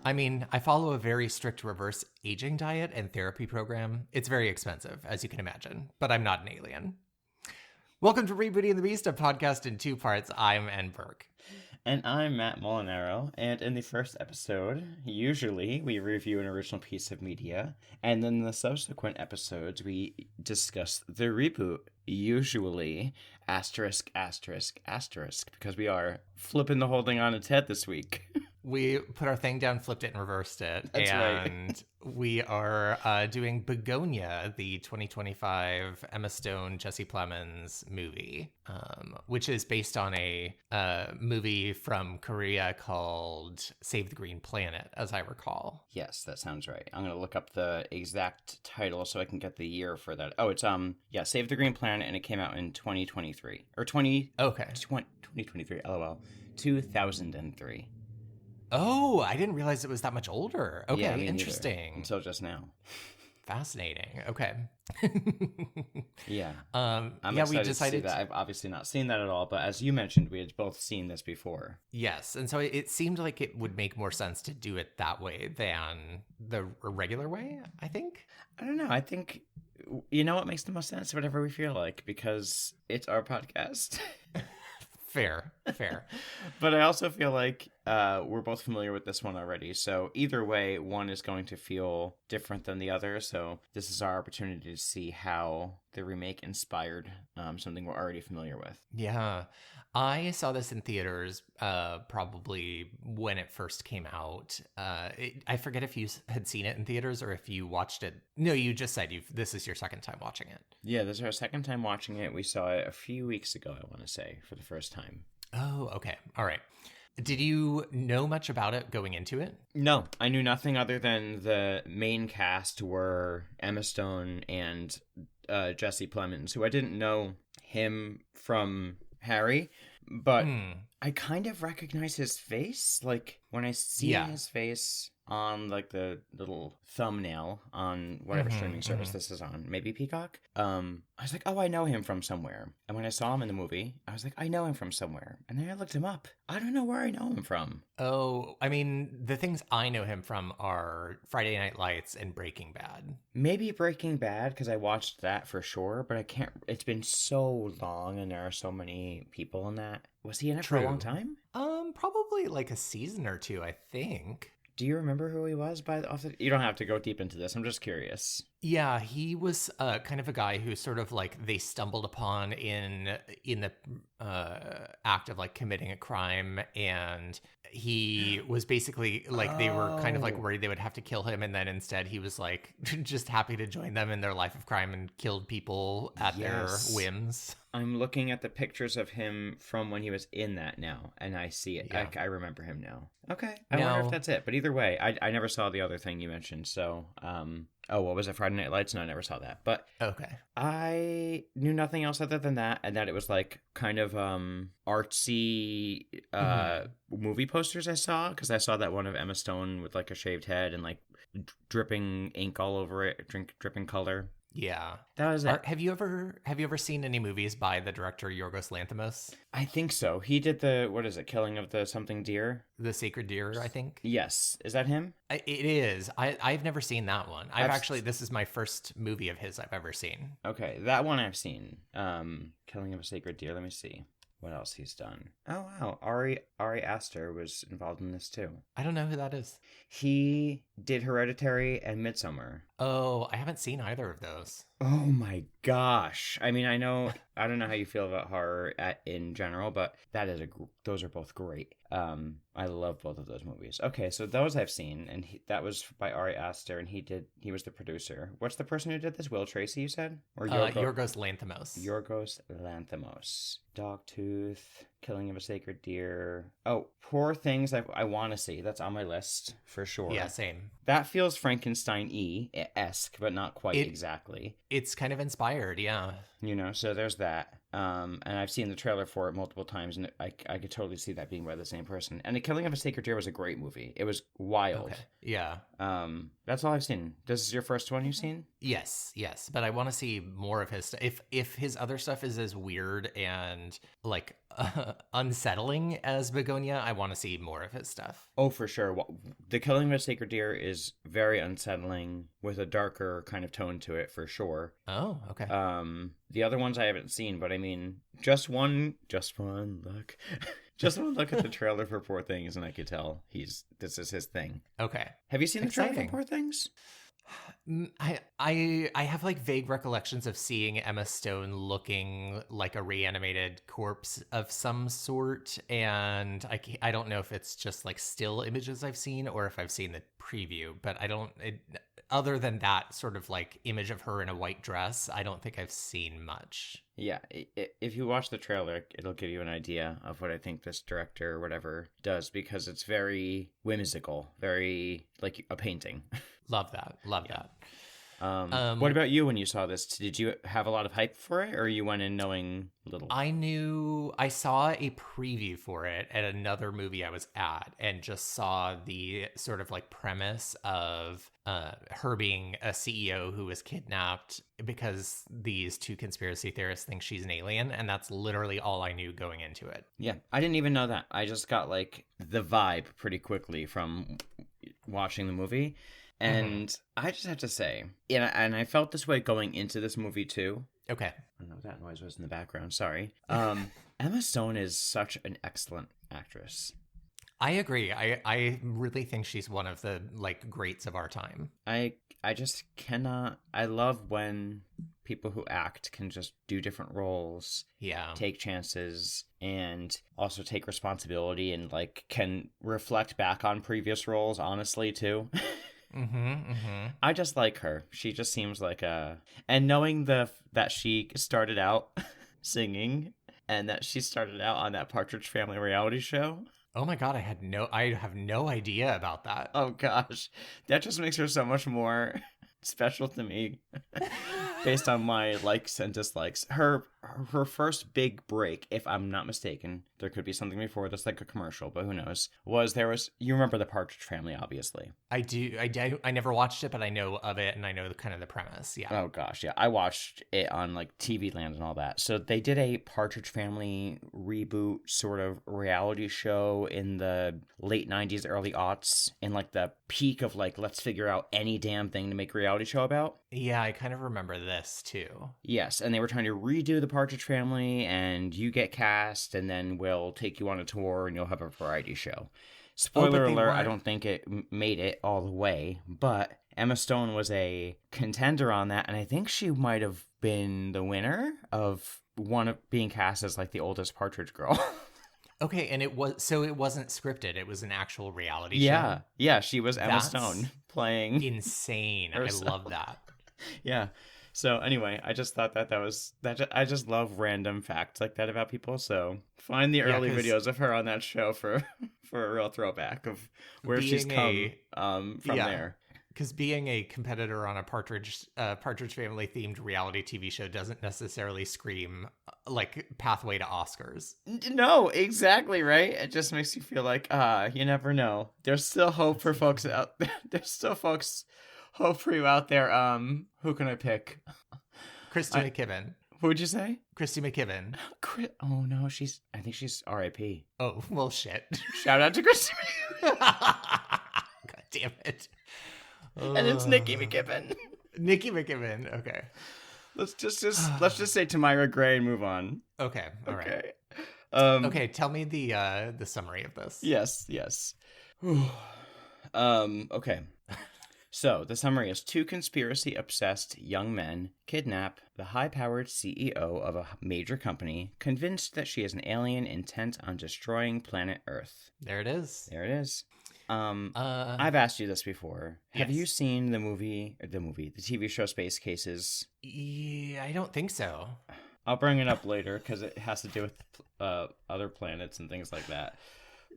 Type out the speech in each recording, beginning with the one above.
I mean, I follow a very strict reverse aging diet and therapy program. It's very expensive, as you can imagine, but I'm not an alien. Welcome to Rebooting the Beast, a podcast in two parts. I'm Ann Burke. And I'm Matt Molinaro, and in the first episode, usually we review an original piece of media, and then in the subsequent episodes we discuss the reboot, usually asterisk, asterisk, asterisk, because we are flipping the whole thing on its head this week. We put our thing down, flipped it, and reversed it. That's and right. We are doing Bugonia, the 2025 Emma Stone, Jesse Plemons movie, which is based on a movie from Korea called Save the Green Planet, as I recall. Yes, that sounds right. I'm going to look up the exact title so I can get the year for that. Oh, it's, Save the Green Planet, and it came out in 2023. Or 2023, lol. 2003. Oh, I didn't realize it was that much older. Okay, Yeah, me neither, interesting. until just now. Fascinating. Okay. Yeah. I'm excited we decided to see that. I've obviously not seen that at all, but as you mentioned, we had both seen this before. Yes, and so it seemed like it would make more sense to do it that way than the regular way, I think. I don't know. I think, you know what makes the most sense? Whatever we feel like, because it's our podcast. Fair. But I also feel like we're both familiar with this one already. So either way, one is going to feel different than the other. So this is our opportunity to see how the remake inspired something we're already familiar with. Yeah. I saw this in theaters probably when it first came out. I forget if you had seen it in theaters or if you watched it. No, you just said this is your second time watching it. Yeah, this is our second time watching it. We saw it a few weeks ago, I want to say, for the first time. Oh, okay. All right. Did you know much about it going into it? No, I knew nothing other than the main cast were Emma Stone and Jesse Plemons, who I didn't know him from Harry, but I kind of recognize his face. Like, when I see his face on, like, the little thumbnail on whatever streaming service this is on, maybe Peacock, I was like, oh, I know him from somewhere. And when I saw him in the movie, I was like, I know him from somewhere. And then I looked him up. I don't know where I know him from. Oh, I mean, the things I know him from are Friday Night Lights and Breaking Bad. Maybe Breaking Bad, because I watched that for sure, but I can't. It's been so long, and there are so many people in that. Was he in it for a long time? Probably like a season or two, I think. Do you remember who he was? You don't have to go deep into this. I'm just curious. Yeah, he was kind of a guy who sort of like they stumbled upon in the act of like committing a crime, and he was basically like they were kind of like worried they would have to kill him, and then instead he was like just happy to join them in their life of crime and killed people at their whims. I'm looking at the pictures of him from when he was in that now, and I see it. Yeah. I remember him now. Okay. I wonder if that's it. But either way, I never saw the other thing you mentioned. So, what was it? Friday Night Lights? No, I never saw that. But okay. I knew nothing else other than that, and that it was like kind of artsy movie posters I saw, because I saw that one of Emma Stone with like a shaved head and like dripping ink all over it, dripping color. Yeah. That was it. Have you ever seen any movies by the director Yorgos Lanthimos? I think so. He did Killing of the something deer? The Sacred Deer, I think. Yes. Is that him? It is. I've never seen that one. This is my first movie of his I've ever seen. Okay, that one I've seen. Killing of a Sacred Deer. Let me see what else he's done. Oh, wow. Ari Aster was involved in this too. I don't know who that is. He did Hereditary and Midsommar. Oh, I haven't seen either of those. Oh my gosh. I mean, I don't know how you feel about horror in general, but those are both great. I love both of those movies. Okay, so those I've seen, and that was by Ari Aster, and he was the producer. What's the person who did this? Will Tracy, you said? Or Yorgos Lanthimos. Yorgos Lanthimos. Dogtooth, Killing of a Sacred Deer. Oh, Poor Things I want to see. That's on my list for sure. Yeah, same. That feels Frankenstein-esque, but not quite exactly. It's kind of inspired, yeah. So there's that. And I've seen the trailer for it multiple times, and I could totally see that being by the same person. And The Killing of a Sacred Deer was a great movie. It was wild. Okay. Yeah. That's all I've seen. This is your first one you've seen? Yes, but I want to see more of his stuff. If his other stuff is as weird and like unsettling as Bugonia, I want to see more of his stuff. Oh, for sure. The Killing of a Sacred Deer is very unsettling with a darker kind of tone to it, for sure. Oh, okay. The other ones I haven't seen, but I mean, just one look. Just one look at the trailer for Poor Things, and I could tell this is his thing. Okay. Have you seen the trailer for Poor Things? I have like vague recollections of seeing Emma Stone looking like a reanimated corpse of some sort, and I don't know if it's just like still images I've seen or if I've seen the preview, but other than that sort of like image of her in a white dress, I don't think I've seen much. Yeah, if you watch the trailer, it'll give you an idea of what I think this director or whatever does, because it's very whimsical, very like a painting. Love that. What about you when you saw this? Did you have a lot of hype for it, or you went in knowing little? I saw a preview for it at another movie I was at, and just saw the sort of like premise of her being a CEO who was kidnapped because these two conspiracy theorists think she's an alien, and that's literally all I knew going into it. Yeah, I didn't even know that. I just got like the vibe pretty quickly from watching the movie. And I just have to say, and I felt this way going into this movie too. Okay. I don't know what that noise was in the background. Sorry. Emma Stone is such an excellent actress. I agree. I really think she's one of the like greats of our time. I just cannot. I love when people who act can just do different roles. Yeah. Take chances and also take responsibility and like can reflect back on previous roles honestly too. I just like her. She just seems like and knowing that she started out singing and that she started out on that Partridge Family reality show. Oh my god, I have no idea about that. Oh gosh, that just makes her so much more special to me based on my likes and dislikes. Her first big break, if I'm not mistaken, there could be something before this, like a commercial, but who knows, you remember the Partridge Family, obviously. I do. I never watched it, but I know of it, and I know kind of the premise. Yeah. Oh gosh, yeah. I watched it on like TV Land and all that. So they did a Partridge Family reboot sort of reality show in the late 90s, early aughts, in like the peak of like, let's figure out any damn thing to make a reality show about. Yeah, I kind of remember this too. Yes, and they were trying to redo the Partridge Family, and you get cast, and then we'll take you on a tour, and you'll have a variety show. Spoiler alert, I don't think it made it all the way, but Emma Stone was a contender on that, and I think she might have been the winner of being cast as like the oldest Partridge girl. Okay, and it wasn't scripted. It was an actual reality show. Yeah, she was Emma Stone playing. Insane. I love that. Yeah. So anyway, I just thought that was that. I just love random facts like that about people. So find the early videos of her on that show for a real throwback of where she's come from there. Because being a competitor on a Partridge Family themed reality TV show doesn't necessarily scream like pathway to Oscars. No, exactly right. It just makes you feel like you never know. There's still hope for folks out there. There's still hope for you out there. Who can I pick? Christy McKibben. Who'd you say? Christy McKibben. Oh no, I think she's R.I.P. Oh well, shit. Shout out to Christy McKibben. God damn it. And it's Nikki McKibben. Nikki McKibben. Okay. Let's just say Tamira Gray and move on. Okay. All right. Okay. Tell me the summary of this. Yes. Okay. So the summary is: two conspiracy-obsessed young men kidnap the high-powered CEO of a major company, convinced that she is an alien intent on destroying planet Earth. There it is. I've asked you this before. Yes. Have you seen the TV show Space Cases? Yeah, I don't think so. I'll bring it up later because it has to do with other planets and things like that.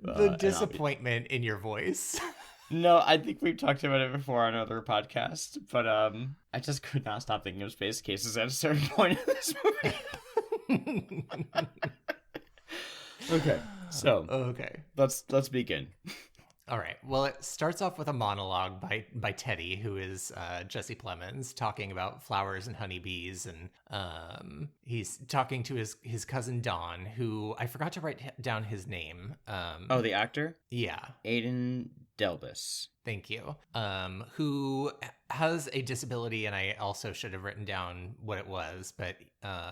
The disappointment in your voice. No, I think we've talked about it before on other podcasts, but I just could not stop thinking of Space Cases at a certain point in this movie. Okay, so Okay. let's begin. All right. Well, it starts off with a monologue by Teddy, who is Jesse Plemons, talking about flowers and honeybees, and he's talking to his cousin Don, who I forgot to write down his name. Oh, the actor? Yeah. Aiden Delbus. Thank you. Who has a disability, and I also should have written down what it was, but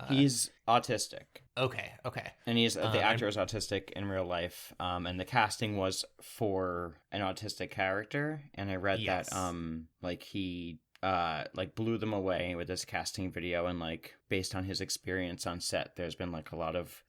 he's autistic. Okay. And the actor is autistic in real life. And the casting was for an autistic character. And I read Yes. that like he like blew them away with this casting video, and like based on his experience on set, there's been like a lot of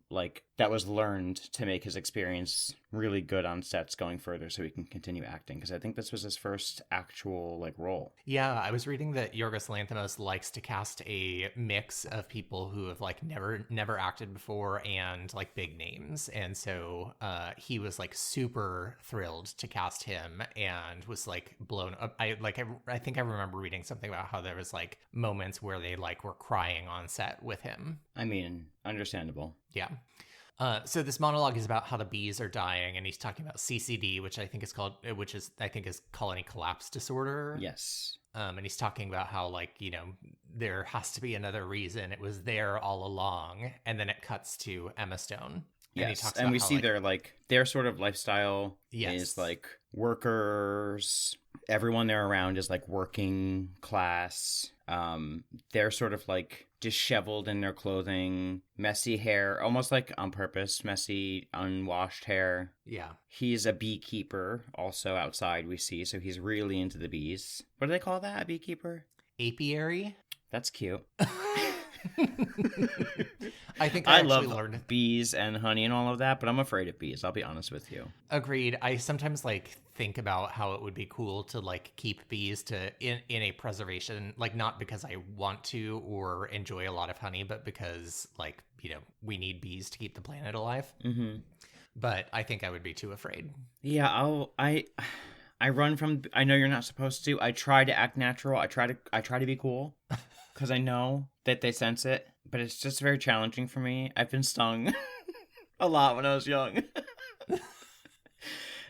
like that was learned to make his experience really good on sets going further, so he can continue acting, because I think this was his first actual like role. Yeah, I was reading that Yorgos Lanthimos likes to cast a mix of people who have like never acted before and like big names, and so he was like super thrilled to cast him and was like blown up. I think I remember reading something about how there was like moments where they like were crying on set with him. I mean, understandable. Yeah. So this monologue is about how the bees are dying, and he's talking about CCD, which I think is colony collapse disorder. Yes. And he's talking about how, like, you know, there has to be another reason. It was there all along. And then it cuts to Emma Stone. Yes, and we see their sort of lifestyle is like workers. Everyone they're around is like working class. They're sort of like disheveled in their clothing, messy hair, almost like on purpose, messy, unwashed hair. Yeah. He's a beekeeper also outside, we see, so he's really into the bees. What do they call that, a beekeeper? Apiary? That's cute. I think I actually love learned bees and honey and all of that, but I'm afraid of bees, I'll be honest with you. Agreed. I sometimes like think about how it would be cool to like keep bees in a preservation, like not because I want to or enjoy a lot of honey, but because like, you know, we need bees to keep the planet alive. Mm-hmm. But I think I would be too afraid. Yeah, I run from. I know you're not supposed to. I try to act natural. I try to be cool, because I know that they sense it. But it's just very challenging for me. I've been stung a lot when I was young,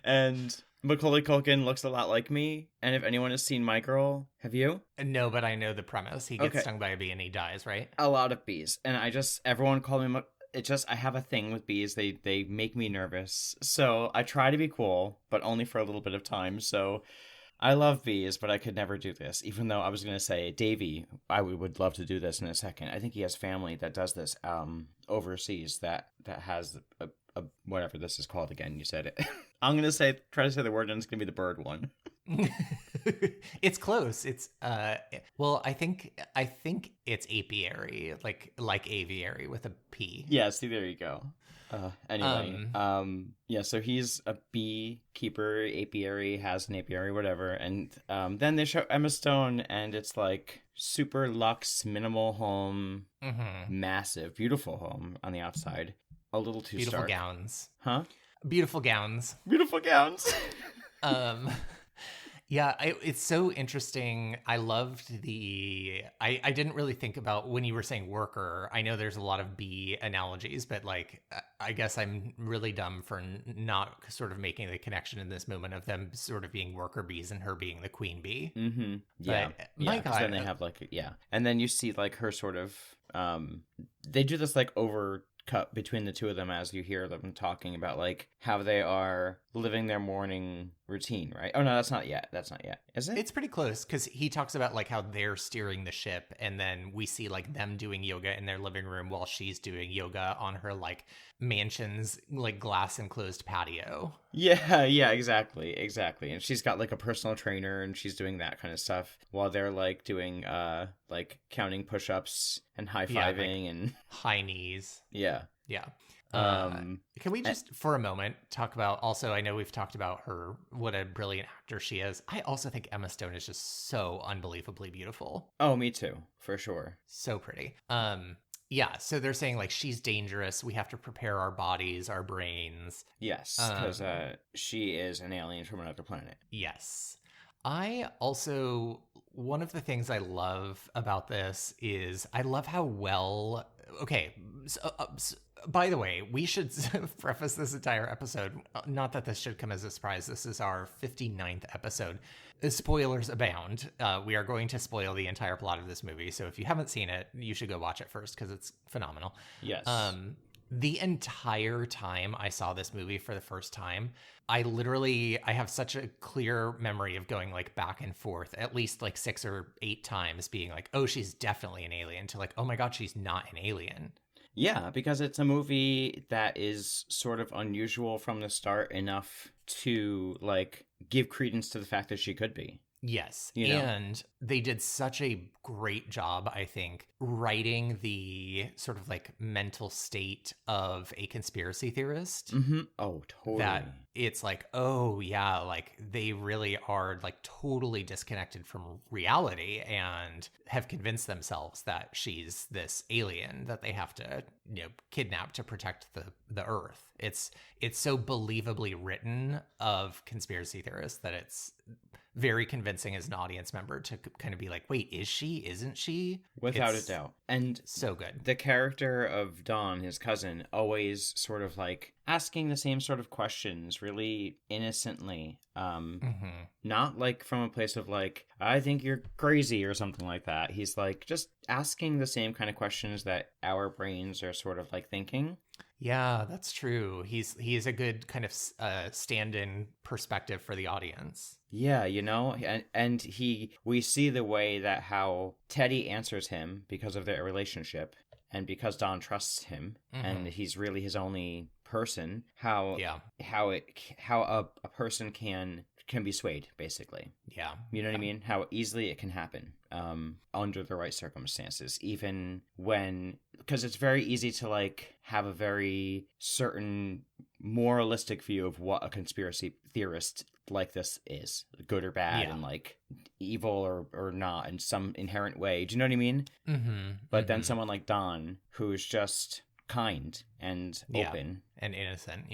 and Macaulay Culkin looks a lot like me. And if anyone has seen My Girl, have you? No, but I know the premise. He gets stung by a bee and he dies, right? A lot of bees, and everyone called me. I have a thing with bees. They make me nervous. So I try to be cool, but only for a little bit of time. So I love bees, but I could never do this. Even though I was going to say, Davey, I would love to do this in a second. I think he has family that does this overseas that has a whatever this is called again. You said it. I'm going to try to say the word, and it's going to be the bird one. It's close. It's well, I think it's apiary, like aviary with a P. Yeah, see, there you go. Anyway, yeah, so he's a beekeeper, apiary, has an apiary, whatever, and then they show Emma Stone, and it's like super luxe, minimal home, massive, beautiful home on the outside, a little too beautiful stark. Gowns, huh? Beautiful gowns, beautiful gowns. Yeah, it's so interesting. I loved I didn't really think about when you were saying worker. I know there's a lot of bee analogies, but like, I guess I'm really dumb for not sort of making the connection in this moment of them sort of being worker bees and her being the queen bee. Mm-hmm. Yeah. But, my God. Then they have and then you see like her sort of, they do this like over cut between the two of them as you hear them talking about like how they are living their morning routine, right? Oh no, that's not yet, is it? It's pretty close, because he talks about like how they're steering the ship, and then we see like them doing yoga in their living room while she's doing yoga on her like mansion's like glass enclosed patio. Yeah, exactly, and she's got like a personal trainer, and she's doing that kind of stuff while they're like doing like counting push-ups and high-fiving, like, and high knees. Yeah. Can we just for a moment talk about, also, I know we've talked about her, what a brilliant actor she is. I also think Emma Stone is just so unbelievably beautiful. Oh, me too, for sure. So pretty. Yeah, so they're saying like she's dangerous. We have to prepare our bodies, our brains. Yes, because she is an alien from another planet. Yes. I also, one of the things I love about this is I love how well okay. By the way, we should preface this entire episode. Not that this should come as a surprise. This is our 59th episode. Spoilers abound. We are going to spoil the entire plot of this movie. So if you haven't seen it, you should go watch it first because it's phenomenal. Yes. The entire time I saw this movie for the first time, I have such a clear memory of going like back and forth at least like 6 or 8 times being like, oh, she's definitely an alien, to like, oh my God, she's not an alien. Yeah, because it's a movie that is sort of unusual from the start enough to like give credence to the fact that she could be. Yes. You know? And they did such a great job, I think, writing the sort of like mental state of a conspiracy theorist. Mm-hmm. Oh, totally. That it's like, oh, yeah, like they really are like totally disconnected from reality and have convinced themselves that she's this alien that they have to, kidnap to protect the Earth. It's so believably written of conspiracy theorists that it's very convincing as an audience member to kind of be like, wait, is she? Isn't she? Without a doubt. And so good. The character of Dawn, his cousin, always sort of like asking the same sort of questions really innocently. Not like from a place of like, I think you're crazy or something like that. He's like just asking the same kind of questions that our brains are sort of like thinking. Yeah, that's true. He is a good kind of stand-in perspective for the audience. Yeah, and we see the way that how Teddy answers him because of their relationship and because Dawn trusts him and he's really his only person. How a person can be swayed, basically. Yeah. You know what I mean? How easily it can happen under the right circumstances, even when, because it's very easy to like have a very certain moralistic view of what a conspiracy theorist like this is, good or bad, and like evil or not in some inherent way. Do you know what I mean? But then someone like Don, who's just kind and open and innocent,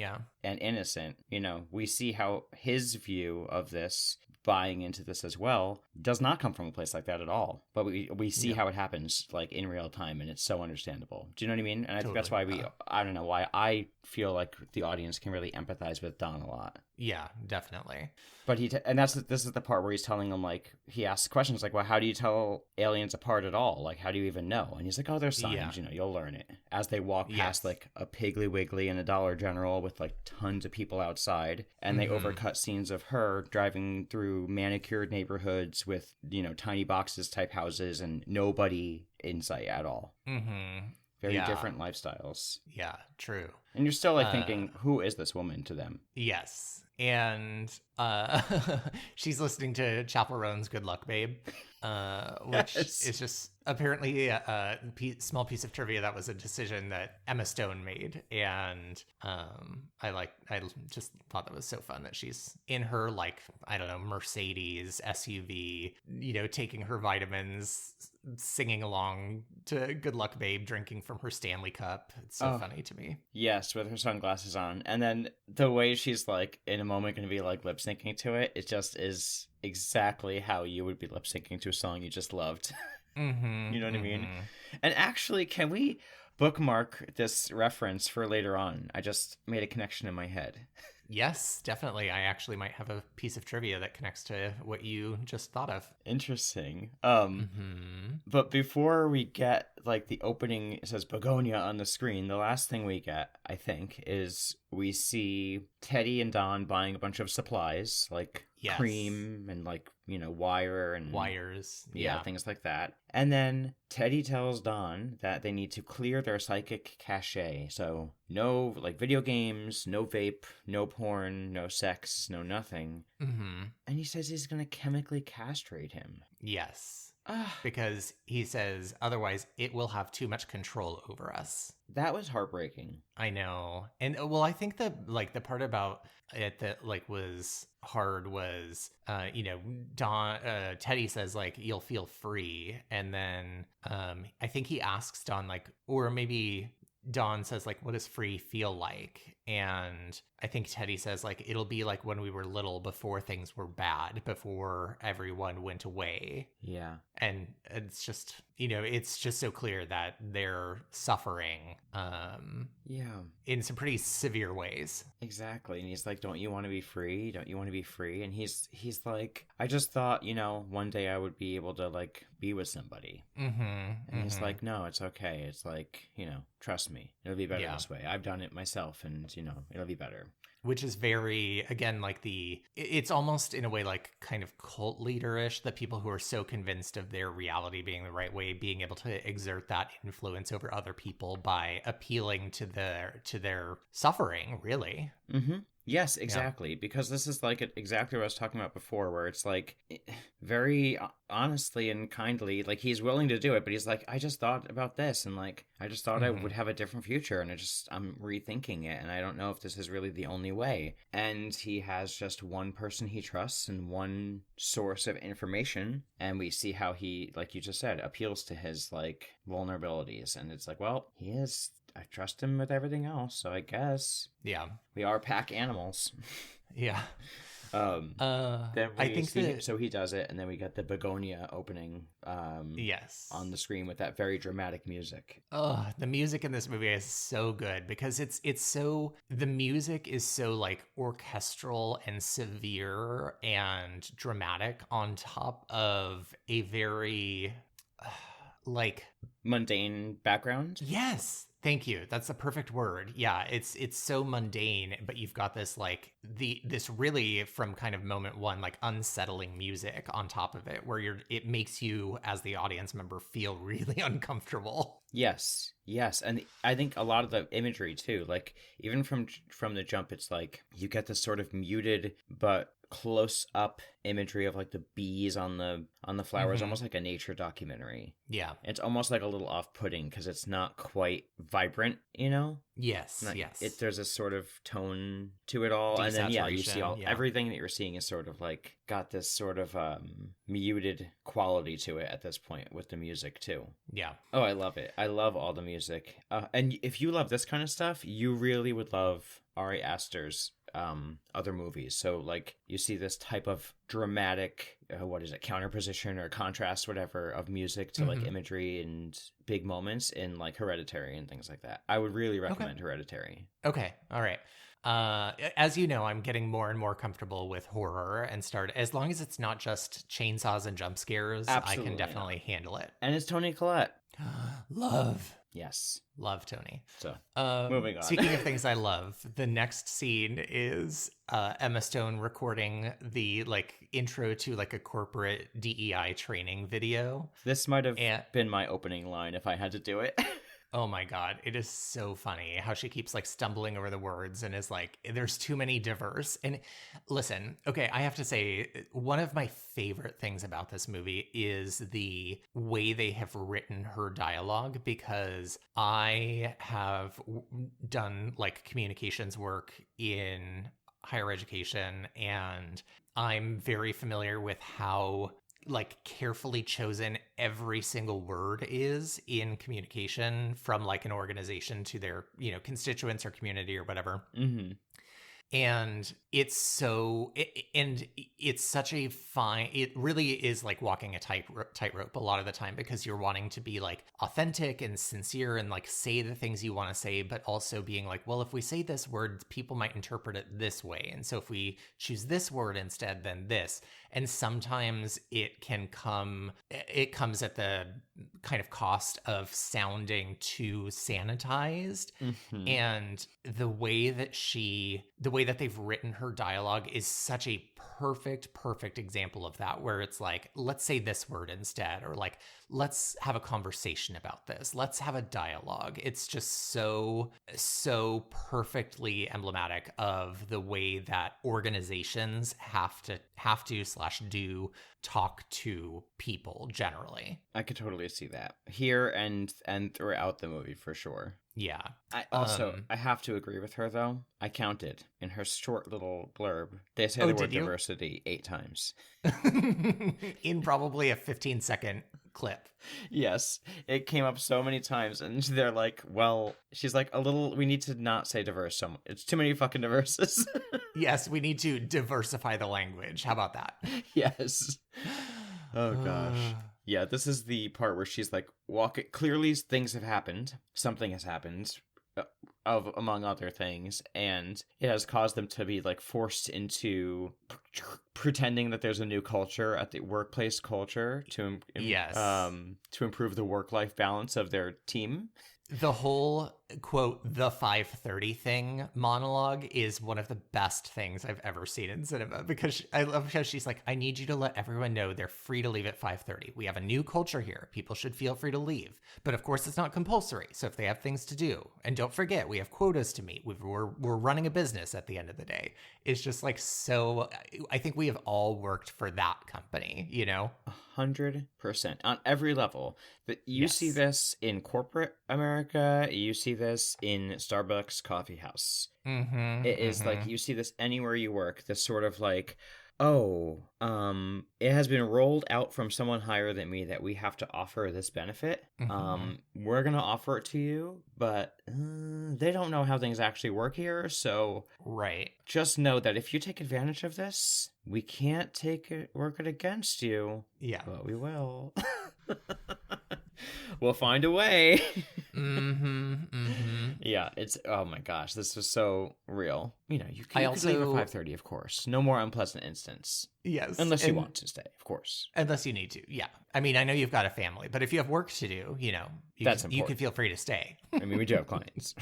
we see how his view of this, buying into this as well, does not come from a place like that at all. But we see how it happens like in real time, and it's so understandable. Do you know what I mean? And I think that's why I don't know why I feel like the audience can really empathize with Don a lot. Yeah, definitely. But this is the part where he's telling him, like, he asks questions like, well, how do you tell aliens apart at all? Like, how do you even know? And he's like, oh, there's signs, you'll learn it. As they walk past like a Piggly Wiggly and a Dollar General with like tons of people outside, and they overcut scenes of her driving through manicured neighborhoods with, tiny boxes type houses and nobody in sight at all. Very different lifestyles. Yeah, true. And you're still like thinking, who is this woman to them? Yes. And she's listening to Chappell Roan's Good Luck, Babe, which is just apparently a small piece of trivia that was a decision that Emma Stone made. And I just thought that was so fun that she's in her, like, I don't know, Mercedes SUV, taking her vitamins, singing along to Good Luck, Babe, drinking from her Stanley cup. It's so funny to me. Yes, with her sunglasses on. And then the way she's like in a moment going to be like lip syncing to it just is exactly how you would be lip syncing to a song you just loved. You know what I mean? And actually, can we bookmark this reference for later on? I just made a connection in my head. Yes, definitely. I actually might have a piece of trivia that connects to what you just thought of. Interesting. But before we get like the opening, it says Bugonia on the screen. The last thing we get, I think, is we see Teddy and Don buying a bunch of supplies like cream and like, wire and wires. Things like that. And then Teddy tells Don that they need to clear their psychic cache. So no like video games, no vape, no porn, no sex, no nothing. And he says he's going to chemically castrate him. Yes. Because he says otherwise it will have too much control over us. That was heartbreaking. I know. And well, I think that like the part about it that like was hard was Teddy says like you'll feel free, and then I think he asks Don like, or maybe Dawn says like, what does free feel like? And I think Teddy says, like, it'll be like when we were little before things were bad, before everyone went away. Yeah. And it's just, it's just so clear that they're suffering Yeah. in some pretty severe ways. Exactly. And he's like, don't you want to be free? Don't you want to be free? And he's like, I just thought, one day I would be able to, like, be with somebody. And he's like, no, it's okay. It's like, trust me. It'll be better this way. I've done it myself, and, it'll be better. Which is very, again, like it's almost in a way like kind of cult leader-ish, the people who are so convinced of their reality being the right way, being able to exert that influence over other people by appealing to their suffering, really. Mm-hmm. Yes, exactly. Yeah. Because this is like exactly what I was talking about before, where it's like very honestly and kindly, like he's willing to do it, but he's like, I just thought about this, and like I just thought I would have a different future, and I'm rethinking it, and I don't know if this is really the only way. And he has just one person he trusts and one source of information, and we see how he, like you just said, appeals to his like vulnerabilities, and it's like, well, I trust him with everything else, so I guess. Yeah. We are pack animals. Yeah. Then I think so he does it, and then we get the Bugonia opening yes, on the screen with that very dramatic music. The music in this movie is so good because the music is so like orchestral and severe and dramatic on top of a very like mundane background. Yes. Thank you. That's the perfect word. Yeah, it's so mundane, but you've got this like this really from kind of moment one like unsettling music on top of it, where it makes you as the audience member feel really uncomfortable. Yes, and I think a lot of the imagery too, like even from the jump, it's like you get this sort of muted but close up imagery of like the bees on the flowers, almost like a nature documentary. Yeah, it's almost like a little off-putting because it's not quite vibrant, Yes, like, yes. There's a sort of tone to it all, and then you see everything that you're seeing is sort of like got this sort of muted quality to it at this point with the music too. Yeah. Oh, I love it. I love all the music. And if you love this kind of stuff, you really would love Ari Aster's other movies. So like you see this type of dramatic counterposition or contrast, whatever, of music to like imagery and big moments in like Hereditary and things like that. I would really recommend Hereditary. Okay, all right. As you know, I'm getting more and more comfortable with horror and as long as it's not just chainsaws and jump scares. Absolutely, I can definitely handle it. And it's Toni Collette. Love. Yes. Love Toni. So, moving on. Speaking of things I love, the next scene is Emma Stone recording the like intro to like a corporate DEI training video. This might have been my opening line if I had to do it. Oh my God. It is so funny how she keeps like stumbling over the words and is like, there's too many diverse. And listen, okay, I have to say, one of my favorite things about this movie is the way they have written her dialogue, because I have done like communications work in higher education, and I'm very familiar with how like carefully chosen every single word is in communication from like an organization to their, constituents or community or whatever. And it's such a fine, it really is like walking a tightrope a lot of the time, because you're wanting to be like authentic and sincere and like say the things you want to say, but also being like, well, if we say this word, people might interpret it this way. And so if we choose this word instead, then this. And sometimes it comes at the kind of cost of sounding too sanitized. And the way that they've written her dialogue is such a perfect example of that, where it's like, let's say this word instead, or like, let's have a conversation about this. Let's have a dialogue. It's just so perfectly emblematic of the way that organizations have to do talk to people generally. I could totally see that here and throughout the movie for sure. Yeah. I have to agree with her though. I counted in her short little blurb. They say the word diversity 8 times. In probably a 15-second clip. Yes, it came up so many times, and they're like, well, she's like, we need to not say diverse so much. It's too many fucking diverses. Yes, we need to diversify the language. How about that? Yes. Oh gosh. Yeah, this is the part where she's like, clearly things have happened. Something has happened. Among other things, and it has caused them to be like forced into pretending that there's a new culture at the workplace culture to improve the work-life balance of their team. The whole, quote, the 5:30 thing monologue is one of the best things I've ever seen in cinema, because I love how she's like, I need you to let everyone know they're free to leave at 5:30. We have a new culture here. People should feel free to leave. But of course, it's not compulsory. So if they have things to do, and don't forget, we have quotas to meet. We're running a business at the end of the day. It's just like, so I think we have all worked for that company, you know? 100% on every level. But you see this in corporate America. You see this in Starbucks coffee house. It is like, you see this anywhere you work. This sort of like, it has been rolled out from someone higher than me that we have to offer this benefit. We're gonna offer it to you, but they don't know how things actually work here. So just know that if you take advantage of this, we can't work it against you. Yeah, but we will. We'll find a way. Yeah, it's, oh my gosh, this was so real. You know, you can leave at 5:30, of course. No more unpleasant instance. Yes. Unless you want to stay, of course. Unless you need to, yeah. I mean, I know you've got a family, but if you have work to do, you know, you can feel free to stay. I mean, we do have clients.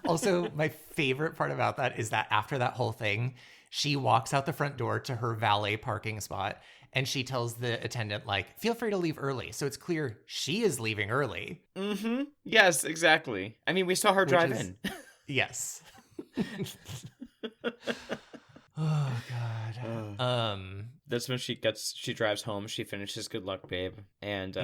Also, my favorite part about that is that after that whole thing, she walks out the front door to her valet parking spot, and she tells the attendant, like, feel free to leave early. So it's clear she is leaving early. Yes, exactly. I mean, we saw her drive in. Yes. Oh, God. That's when she drives home. She finishes Good Luck, Babe. And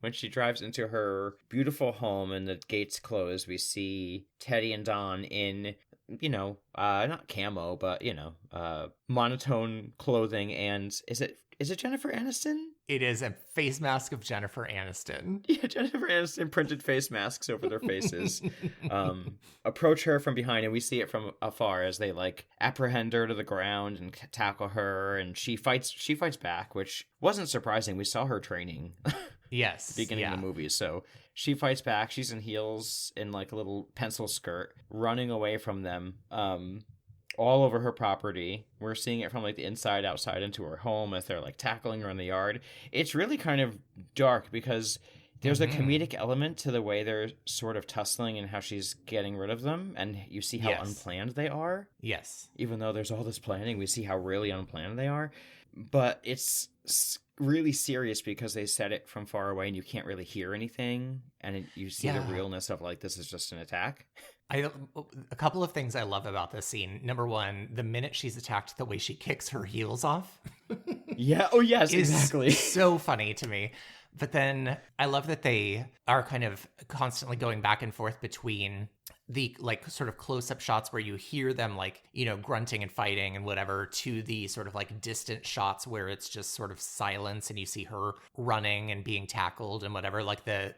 when she drives into her beautiful home and the gates close, we see Teddy and Don in, you know, not camo, but, you know, monotone clothing. And is it Jennifer Aniston? It is a face mask of Jennifer Aniston. Yeah, Jennifer Aniston printed face masks over their faces. Approach her from behind, and we see it from afar as they like apprehend her to the ground and tackle her, and she fights back, which wasn't surprising. We saw her training. Yes, beginning of the movie, so she fights back. She's in heels in like a little pencil skirt, running away from them. All over her property. We're seeing it from like the inside outside into her home as they're like tackling her in the yard. It's really kind of dark because there's a comedic element to the way they're sort of tussling and how she's getting rid of them, and you see how unplanned they are. Yes. Even though there's all this planning, we see how really unplanned they are. But it's really serious because they said it from far away and you can't really hear anything, and you see the realness of like, this is just an attack. A couple of things I love about this scene. Number one, the minute she's attacked, the way she kicks her heels off. Yeah. Oh, yes, exactly. So funny to me. But then I love that they are kind of constantly going back and forth between the like sort of close-up shots where you hear them like, you know, grunting and fighting and whatever, to the sort of like distant shots where it's just sort of silence and you see her running and being tackled and whatever. Like the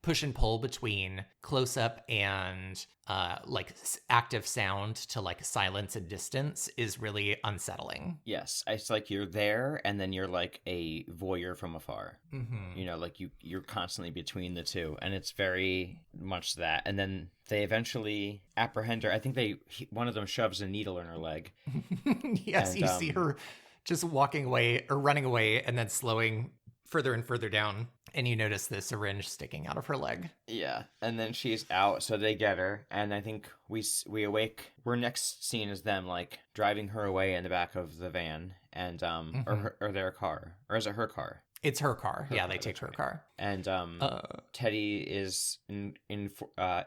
push and pull between close-up and like active sound to like silence and distance is really unsettling. Yes, it's like you're there and then you're like a voyeur from afar. You know, like you're constantly between the two, and it's very much that. And then they eventually apprehend her. I think one of them shoves a needle in her leg. Yes, and you see her just walking away or running away and then slowing further and further down, and you notice the syringe sticking out of her leg. Yeah, and then she's out, so they get her, and I think we awake. We're next scene is them like driving her away in the back of the van, and or their car, or is it her car? It's her car. They take her car. And Teddy is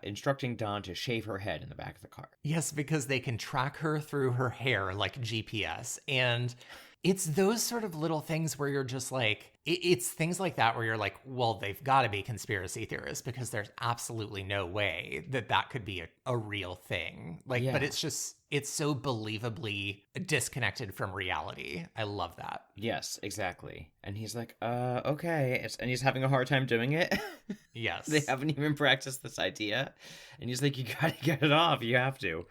instructing Dawn to shave her head in the back of the car. Yes, because they can track her through her hair like GPS. And It's those sort of little things where you're just like, it's things like that where you're like, well, they've got to be conspiracy theorists because there's absolutely no way that that could be a real thing. Like, but Yeah. it's just, it's so believably disconnected from reality. I love that. Yes, exactly. And he's like, okay. And he's having a hard time doing it. Yes. They haven't even practiced this idea. And he's like, you gotta get it off. You have to.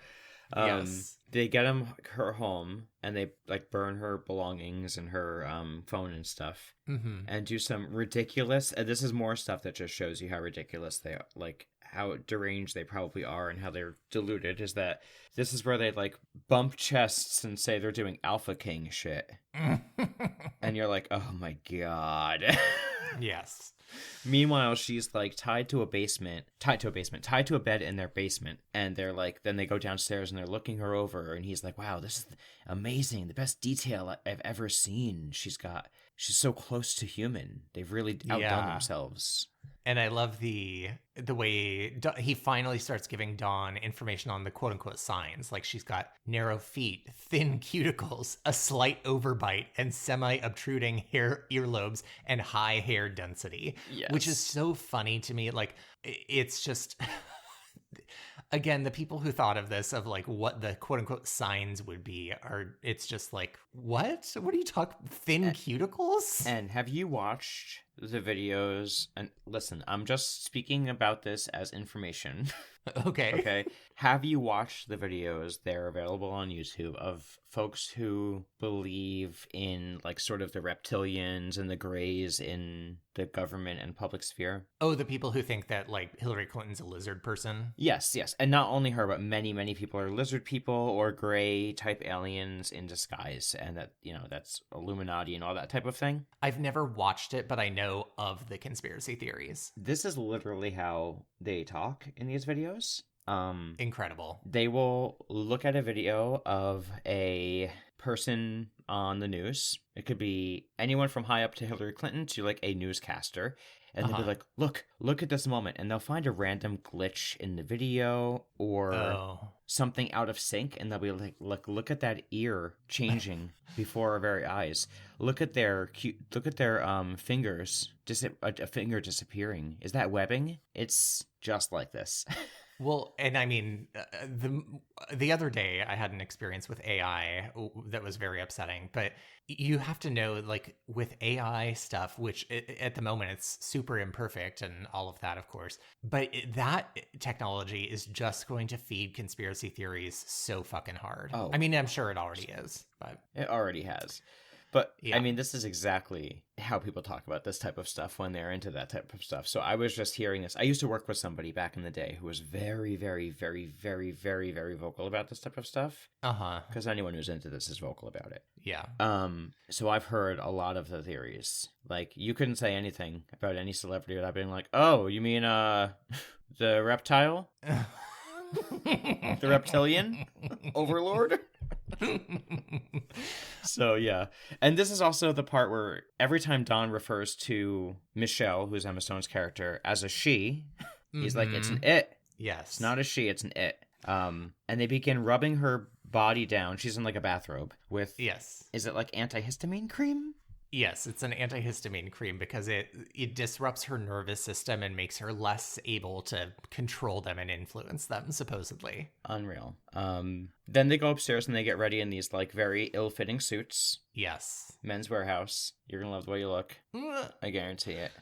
Yes. They get her home and they like burn her belongings and her phone and stuff, and do some ridiculous. And this is more stuff that just shows you how ridiculous they are, like how deranged they probably are and how they're deluded. Is that this is where they like bump chests and say they're doing Alpha King shit, and you're like, oh my god. Yes. Meanwhile, she's like tied to a bed in their basement. And they're like, then they go downstairs and they're looking her over. And he's like, wow, this is amazing. The best detail I've ever seen. She's so close to human. They've really outdone themselves. And I love the way he finally starts giving Dawn information on the quote unquote signs. Like she's got narrow feet, thin cuticles, a slight overbite, and semi-obtruding earlobes and high hair density. Yes. Which is so funny to me. Like it's just again, the people who thought of this, of like what the quote unquote signs would be, it's just like, what are you talking? Thin cuticles? And have you watched the videos? And listen, I'm just speaking about this as information. Okay. Okay. Have you watched the videos? They're available on YouTube of folks who believe in like sort of the reptilians and the grays in the government and public sphere. Oh, the people who think that like Hillary Clinton's a lizard person? Yes. And not only her, but many, many people are lizard people or gray type aliens in disguise. And that, that's Illuminati and all that type of thing. I've never watched it, but I know of the conspiracy theories. This is literally how they talk in these videos. Incredible. They will look at a video of a person on the news. It could be anyone from high up to Hillary Clinton to like a newscaster. And they'll be like, look at this moment. And they'll find a random glitch in the video or something out of sync. And they'll be like, look at that ear changing before our very eyes. Look at their fingers, a finger disappearing. Is that webbing? It's just like this. Well, and I mean, the other day I had an experience with AI that was very upsetting, but you have to know, like with AI stuff, which at the moment it's super imperfect and all of that, of course, but that technology is just going to feed conspiracy theories so fucking hard. Oh. I mean, I'm sure it already is, but it already has. But, yeah. I mean, this is exactly how people talk about this type of stuff when they're into that type of stuff. So I was just hearing this. I used to work with somebody back in the day who was very, very, very, very, very, very vocal about this type of stuff. Uh-huh. Because anyone who's into this is vocal about it. Yeah. So I've heard a lot of the theories. Like, you couldn't say anything about any celebrity without being like, oh, you mean, the reptile? The reptilian overlord? So yeah, and this is also the part where every time Don refers to Michelle, who's Emma Stone's character, as a she, he's like, it's an it. Yes. It's not a she, it's an it. And they begin rubbing her body down. She's in like a bathrobe with, yes, is it like antihistamine cream? Yes, it's an antihistamine cream because it disrupts her nervous system and makes her less able to control them and influence them, supposedly. Unreal. Then they go upstairs and they get ready in these like very ill-fitting suits. Yes. Men's Warehouse. You're gonna love the way you look. I guarantee it.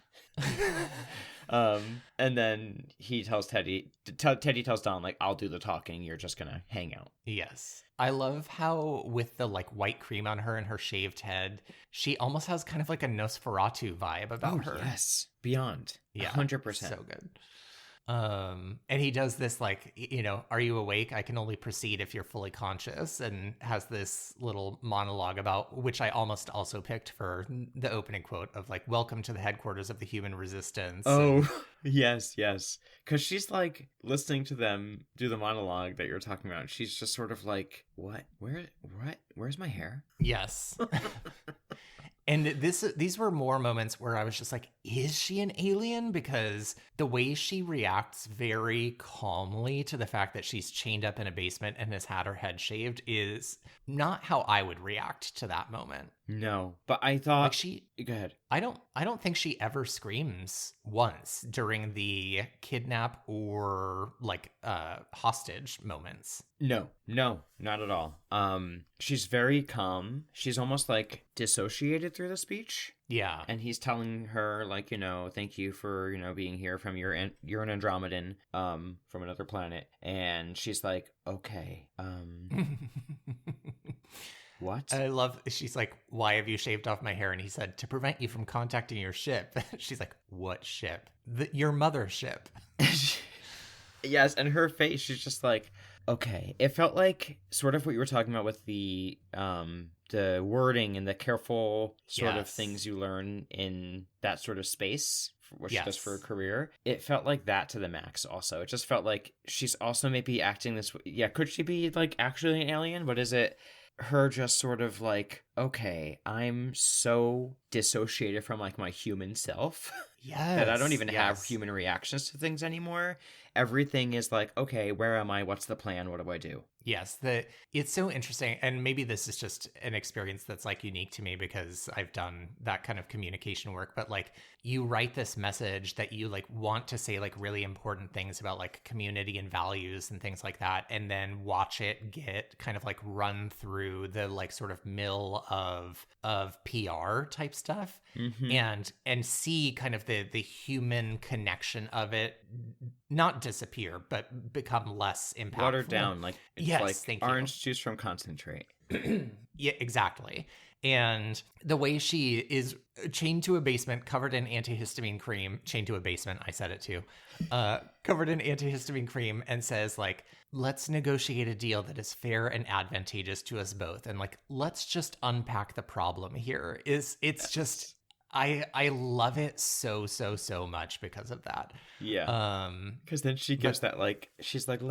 And then he tells Teddy tells Don, like, I'll do the talking, you're just gonna hang out. Yes. I love how with the like white cream on her and her shaved head, she almost has kind of like a Nosferatu vibe about her. Yes. Beyond. Yeah. 100%. So good. And he does this like, are you awake? I can only proceed if you're fully conscious, and has this little monologue about, which I almost also picked for the opening quote of like, welcome to the headquarters of the human resistance. Oh, yes. Because she's like listening to them do the monologue that you're talking about. She's just sort of like, what? Where's my hair? Yes. And these were more moments where I was just like, is she an alien? Because the way she reacts very calmly to the fact that she's chained up in a basement and has had her head shaved is not how I would react to that moment. No, but I Like thought. she Go ahead. I don't think she ever screams once during the kidnap or like hostage moments. No, no, not at all. She's very calm. She's almost like dissociated through the speech. Yeah. And he's telling her, like, thank you for, being here from you're an Andromedan, from another planet. And she's like, okay, what? I love, she's like, why have you shaved off my hair? And he said, to prevent you from contacting your ship. She's like, what ship? Your mothership. Yes, and her face, she's just like, okay. It felt like sort of what you were talking about with the wording and the careful sort of things you learn in that sort of space, what she does for a career. It felt like that to the max also. It just felt like she's also maybe acting this way. Yeah, could she be like actually an alien? But is it her just sort of like, okay, I'm so dissociated from like my human self that I don't even have human reactions to things anymore. Everything is like, okay, where am I? What's the plan? What do I do? Yes, it's so interesting, and maybe this is just an experience that's like unique to me because I've done that kind of communication work, but like you write this message that you like want to say like really important things about like community and values and things like that, and then watch it get kind of like run through the like sort of mill of PR type stuff, and see kind of the human connection of it not disappear but become less impactful, watered down, like it's like orange juice from concentrate. Yeah, exactly. And the way she is chained to a basement, covered in antihistamine cream, chained to a basement, I said it too, covered in antihistamine cream, and says like, let's negotiate a deal that is fair and advantageous to us both. And like, let's just unpack the problem here. It's just, I love it so much because of that. Yeah. Because then she gives that like, she's like,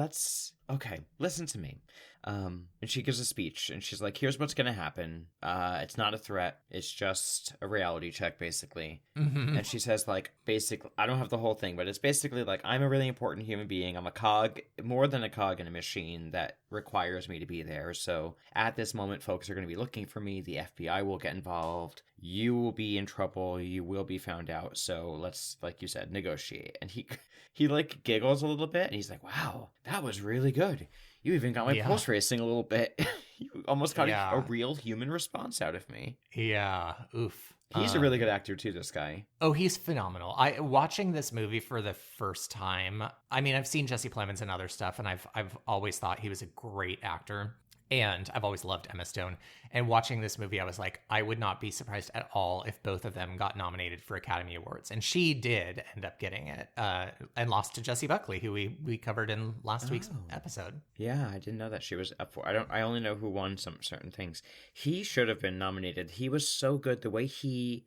okay, listen to me. And she gives a speech and she's like, here's what's going to happen. It's not a threat. It's just a reality check, basically. And she says like, basically, I don't have the whole thing, but it's basically like, I'm a really important human being. I'm a cog, more than a cog in a machine that requires me to be there. So at this moment, folks are going to be looking for me. The FBI will get involved. You will be in trouble. You will be found out. So let's, like you said, negotiate. And he like giggles a little bit and he's like, wow, that was really good. You even got my pulse racing a little bit. You almost got a real human response out of me. Yeah. Oof. He's a really good actor too, this guy. Oh, he's phenomenal. Watching this movie for the first time. I mean, I've seen Jesse Plemons and other stuff, and I've always thought he was a great actor. And I've always loved Emma Stone. And watching this movie, I was like, I would not be surprised at all if both of them got nominated for Academy Awards. And she did end up getting it, and lost to Jessie Buckley, who we covered in last week's episode. Yeah, I didn't know that she was up for. I only know who won some certain things. He should have been nominated. He was so good. The way he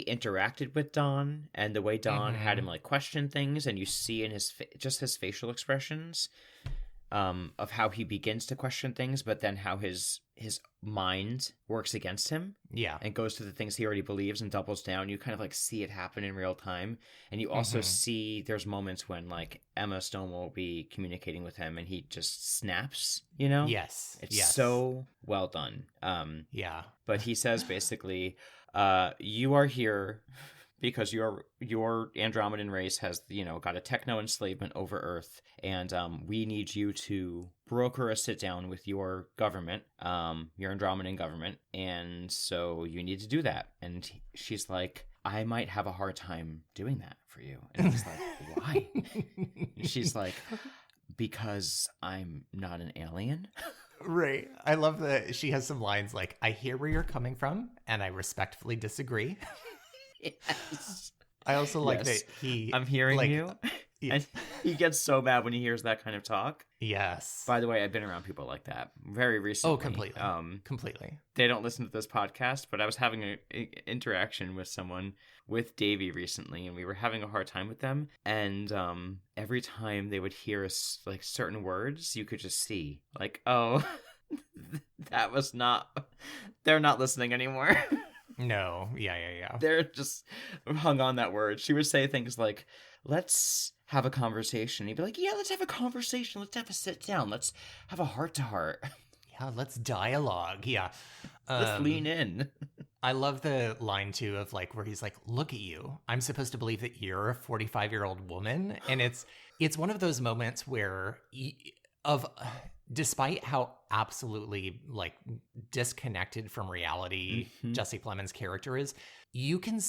interacted with Dawn, and the way Dawn had him like question things, and you see in his just his facial expressions. Of how he begins to question things, but then how his mind works against him. Yeah. And goes to the things he already believes and doubles down. You kind of like see it happen in real time. And you also see there's moments when like Emma Stone will be communicating with him and he just snaps, Yes. It's so well done. Yeah. But he says basically, you are here because your Andromedan race has, got a techno enslavement over Earth, and we need you to broker a sit down with your government, your Andromedan government, and so you need to do that. And she's like, I might have a hard time doing that for you. And he's like, why? And she's like, because I'm not an alien. Right. I love that she has some lines like, I hear where you're coming from, and I respectfully disagree. Yes. I also like that I'm hearing like, you. And he gets so mad when he hears that kind of talk. Yes. By the way, I've been around people like that very recently. Oh, completely. Completely. They don't listen to this podcast, but I was having an interaction with someone, with Davey recently, and we were having a hard time with them. And every time they would hear us, like certain words, you could just see, like, oh, that was not. They're not listening anymore. No. Yeah. They're just hung on that word. She would say things like, let's have a conversation. He'd be like, yeah, let's have a conversation. Let's have a sit down. Let's have a heart to heart. Yeah, let's dialogue. Yeah. Let's lean in. I love the line too of like where he's like, "Look at you. I'm supposed to believe that you're a 45-year-old woman." And it's one of those moments where of despite how absolutely like disconnected from reality Jesse Plemons' character is, you can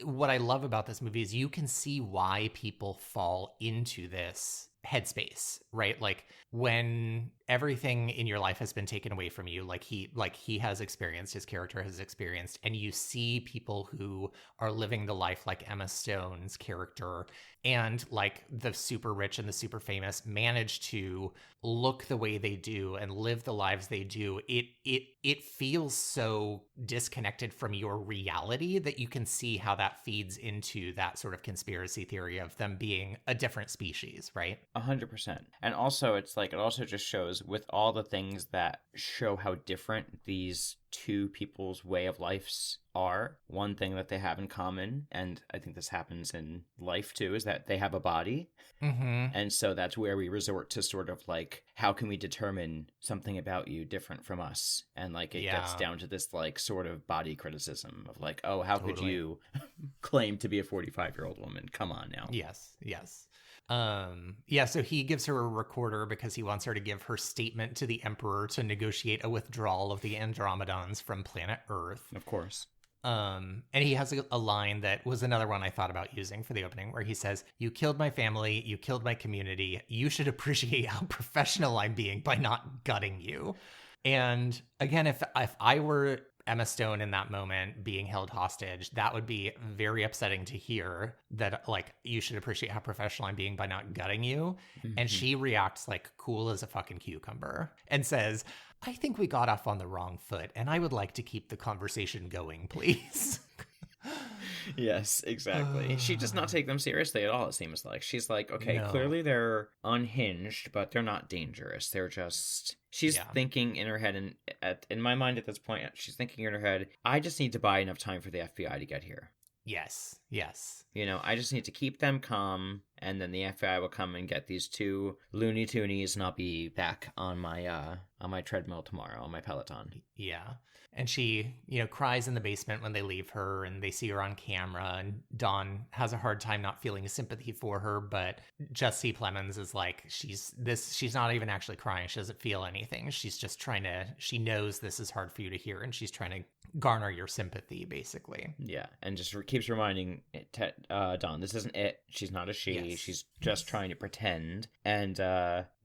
what I love about this movie is you can see why people fall into this headspace, right? Like when everything in your life has been taken away from you, like he has experienced, his character has experienced, and you see people who are living the life like Emma Stone's character and like the super rich and the super famous manage to look the way they do and live the lives they do. It feels so disconnected from your reality that you can see how that feeds into that sort of conspiracy theory of them being a different species, right? 100%. And also, it's like, it also just shows with all the things that show how different these two people's way of lives are, one thing that they have in common, and I think this happens in life too, is that they have a body. And so that's where we resort to sort of like, how can we determine something about you different from us? And like it gets down to this like sort of body criticism of like, oh, how could you claim to be a 45-year-old woman? Come on now. Yes. So he gives her a recorder because he wants her to give her statement to the Emperor to negotiate a withdrawal of the Andromedons from planet Earth. Of course. And he has a line that was another one I thought about using for the opening, where he says, "You killed my family, you killed my community. You should appreciate how professional I'm being by not gutting you." And again, if I were Emma Stone in that moment being held hostage, that would be very upsetting to hear, that like, you should appreciate how professional I'm being by not gutting you. And she reacts like cool as a fucking cucumber and says, "I think we got off on the wrong foot and I would like to keep the conversation going, please." Yes, exactly. She does not take them seriously at all, it seems like. She's like, okay, clearly they're unhinged, but they're not dangerous. They're just... She's thinking in her head, and in my mind at this point, she's thinking in her head, I just need to buy enough time for the FBI to get here. Yes. You know, I just need to keep them calm, and then the FBI will come and get these two Looney Toonies, and I'll be back on my treadmill tomorrow, on my Peloton. Yeah. And she, cries in the basement when they leave her and they see her on camera, and Dawn has a hard time not feeling sympathy for her, but Jesse Plemons is like, she's not even actually crying. She doesn't feel anything. She's just she knows this is hard for you to hear, and she's trying to garner your sympathy, basically. Yeah, and just keeps reminding Dawn, this isn't it. She's not a she. Yes. She's just trying to pretend. And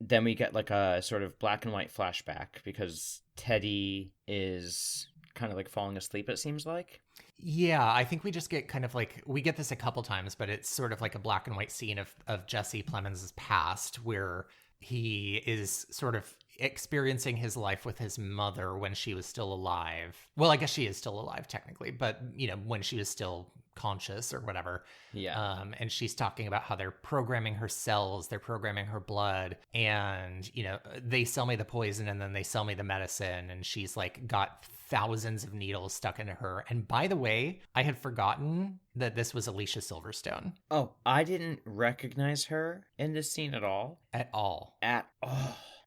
then we get like a sort of black and white flashback because Teddy is kind of like falling asleep, it seems like. Yeah, I think we just get kind of like, we get this a couple times, but it's sort of like a black and white scene of Jesse Plemons' past, where he is sort of experiencing his life with his mother when she was still alive. Well, I guess she is still alive technically, but when she was still conscious or whatever. Yeah. And she's talking about how they're programming her cells, they're programming her blood, and they sell me the poison and then they sell me the medicine, and she's like got thousands of needles stuck into her. And by the way, I had forgotten that this was Alicia Silverstone. Oh, I didn't recognize her in this scene at all. At all.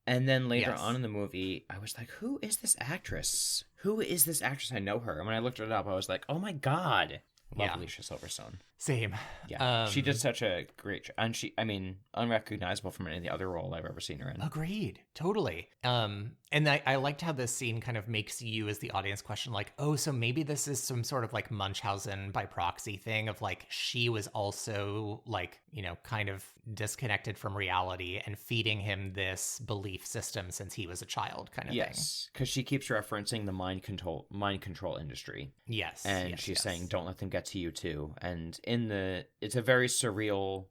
And then later on in the movie, I was like, who is this actress? I know her. And when I looked it up, I was like, oh my God. Love Alicia Silverstone. Same. Yeah. She did such a great job. And unrecognizable from any of the other role I've ever seen her in. Agreed. Totally. And I liked how this scene kind of makes you as the audience question, like, oh, so maybe this is some sort of like Munchausen by proxy thing of like, she was also like, kind of disconnected from reality and feeding him this belief system since he was a child kind of thing. Yes, because she keeps referencing the mind control industry. Yes. And she's saying, don't let them get to you too. And it's a very surreal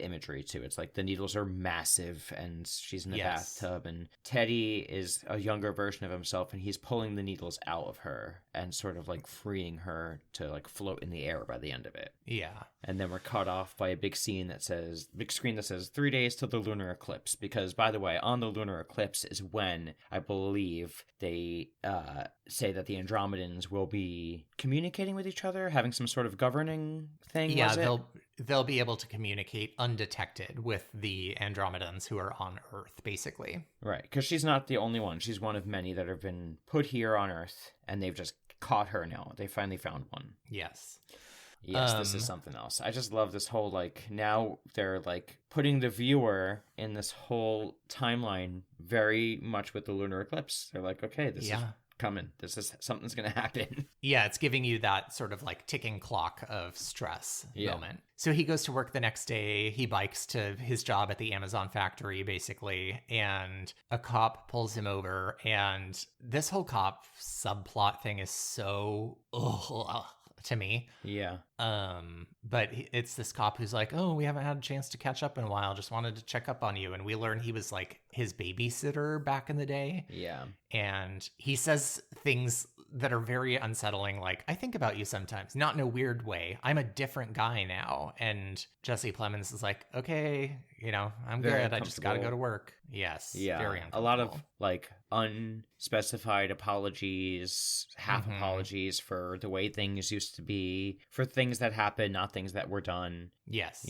imagery too. It's like the needles are massive and she's in a bathtub, and Teddy is a younger version of himself, and he's pulling the needles out of her and sort of like freeing her to like float in the air by the end of it. Yeah. And then we're cut off by a big screen that says 3 days till the lunar eclipse, because by the way, on the lunar eclipse is when I believe they say that the Andromedans will be communicating with each other, having some sort of governing thing. Yeah, they'll be able to communicate undetected with the Andromedans who are on Earth, basically. Right, because she's not the only one. She's one of many that have been put here on Earth, and they've just caught her now. They finally found one. Yes. Yes, this is something else. I just love this whole, like, now they're, like, putting the viewer in this whole timeline very much with the lunar eclipse. They're like, okay, this is coming. Something's going to happen. Yeah, it's giving you that sort of, like, ticking clock of stress moment. So he goes to work the next day. He bikes to his job at the Amazon factory, basically, and a cop pulls him over. And this whole cop subplot thing is so... to me. Yeah. But it's this cop who's like, oh, we haven't had a chance to catch up in a while. Just wanted to check up on you. And we learn he was like his babysitter back in the day. Yeah. And he says things that are very unsettling. Like, I think about you sometimes, not in a weird way. I'm a different guy now. And Jesse Plemons is like, okay, I'm good. I just got to go to work. Yes. Yeah. Very a lot of like unspecified apologies, half apologies for the way things used to be, for things that happened, not things that were done. Yes.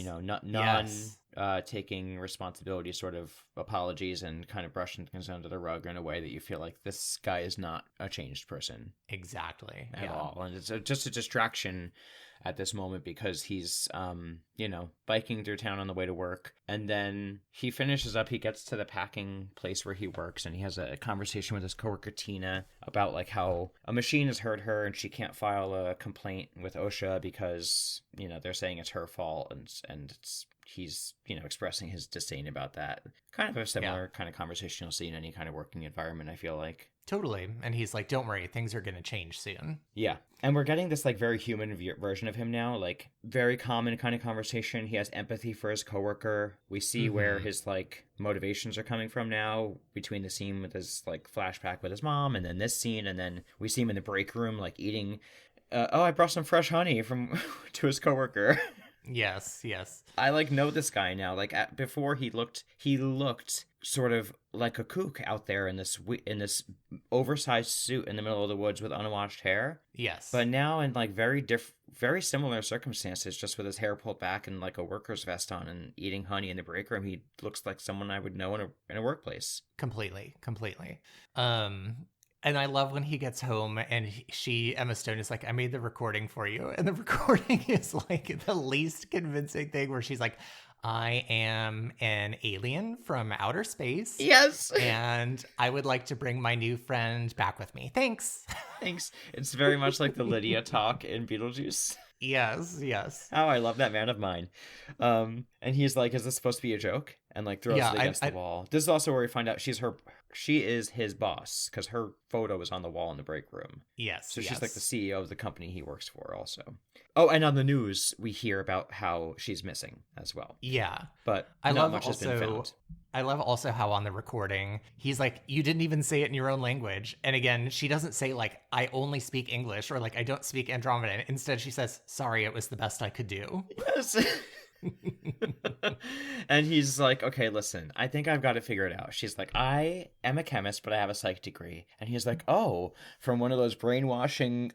Taking responsibility sort of apologies and kind of brushing things under the rug in a way that you feel like this guy is not a changed person. Exactly. At all. And it's just a distraction at this moment because he's, biking through town on the way to work. And then he finishes up, he gets to the packing place where he works, and he has a conversation with his coworker, Tina, about like how a machine has hurt her and she can't file a complaint with OSHA because, they're saying it's her fault. And he's, expressing his disdain about that. Kind of a similar kind of conversation you'll see in any kind of working environment, I feel like. Totally. And he's like, don't worry, things are going to change soon. Yeah. And we're getting this like very human version of him now, like very common kind of conversation. He has empathy for his coworker. We see where his like motivations are coming from now between the scene with his like flashback with his mom and then this scene. And then we see him in the break room, like eating, I brought some fresh honey from to his coworker. Yes. I like know this guy now. Like before he looked sort of like a kook out there in this oversized suit in the middle of the woods with unwashed hair. Yes. But now in like very similar circumstances, just with his hair pulled back and like a worker's vest on and eating honey in the break room, he looks like someone I would know in a workplace. Completely. And I love when he gets home and Emma Stone is like, I made the recording for you. And the recording is like the least convincing thing where she's like, I am an alien from outer space. Yes. And I would like to bring my new friend back with me. Thanks. It's very much like the Lydia talk in Beetlejuice. Yes. Oh, I love that man of mine. And he's like, is this supposed to be a joke? And like throws it against the wall. This is also where we find out she is his boss because her photo is on the wall in the break room. Yes. So she's like the CEO of the company he works for also. Oh, and on the news, we hear about how she's missing as well. Yeah. But not much has been found. I love also how on the recording, he's like, you didn't even say it in your own language. And again, she doesn't say like, I only speak English or like, I don't speak Andromedan. Instead, she says, sorry, it was the best I could do. Yes. And he's like, okay, listen, I think I've got to figure it out. She's like, I am a chemist, but I have a psych degree. And he's like, oh, from one of those brainwashing,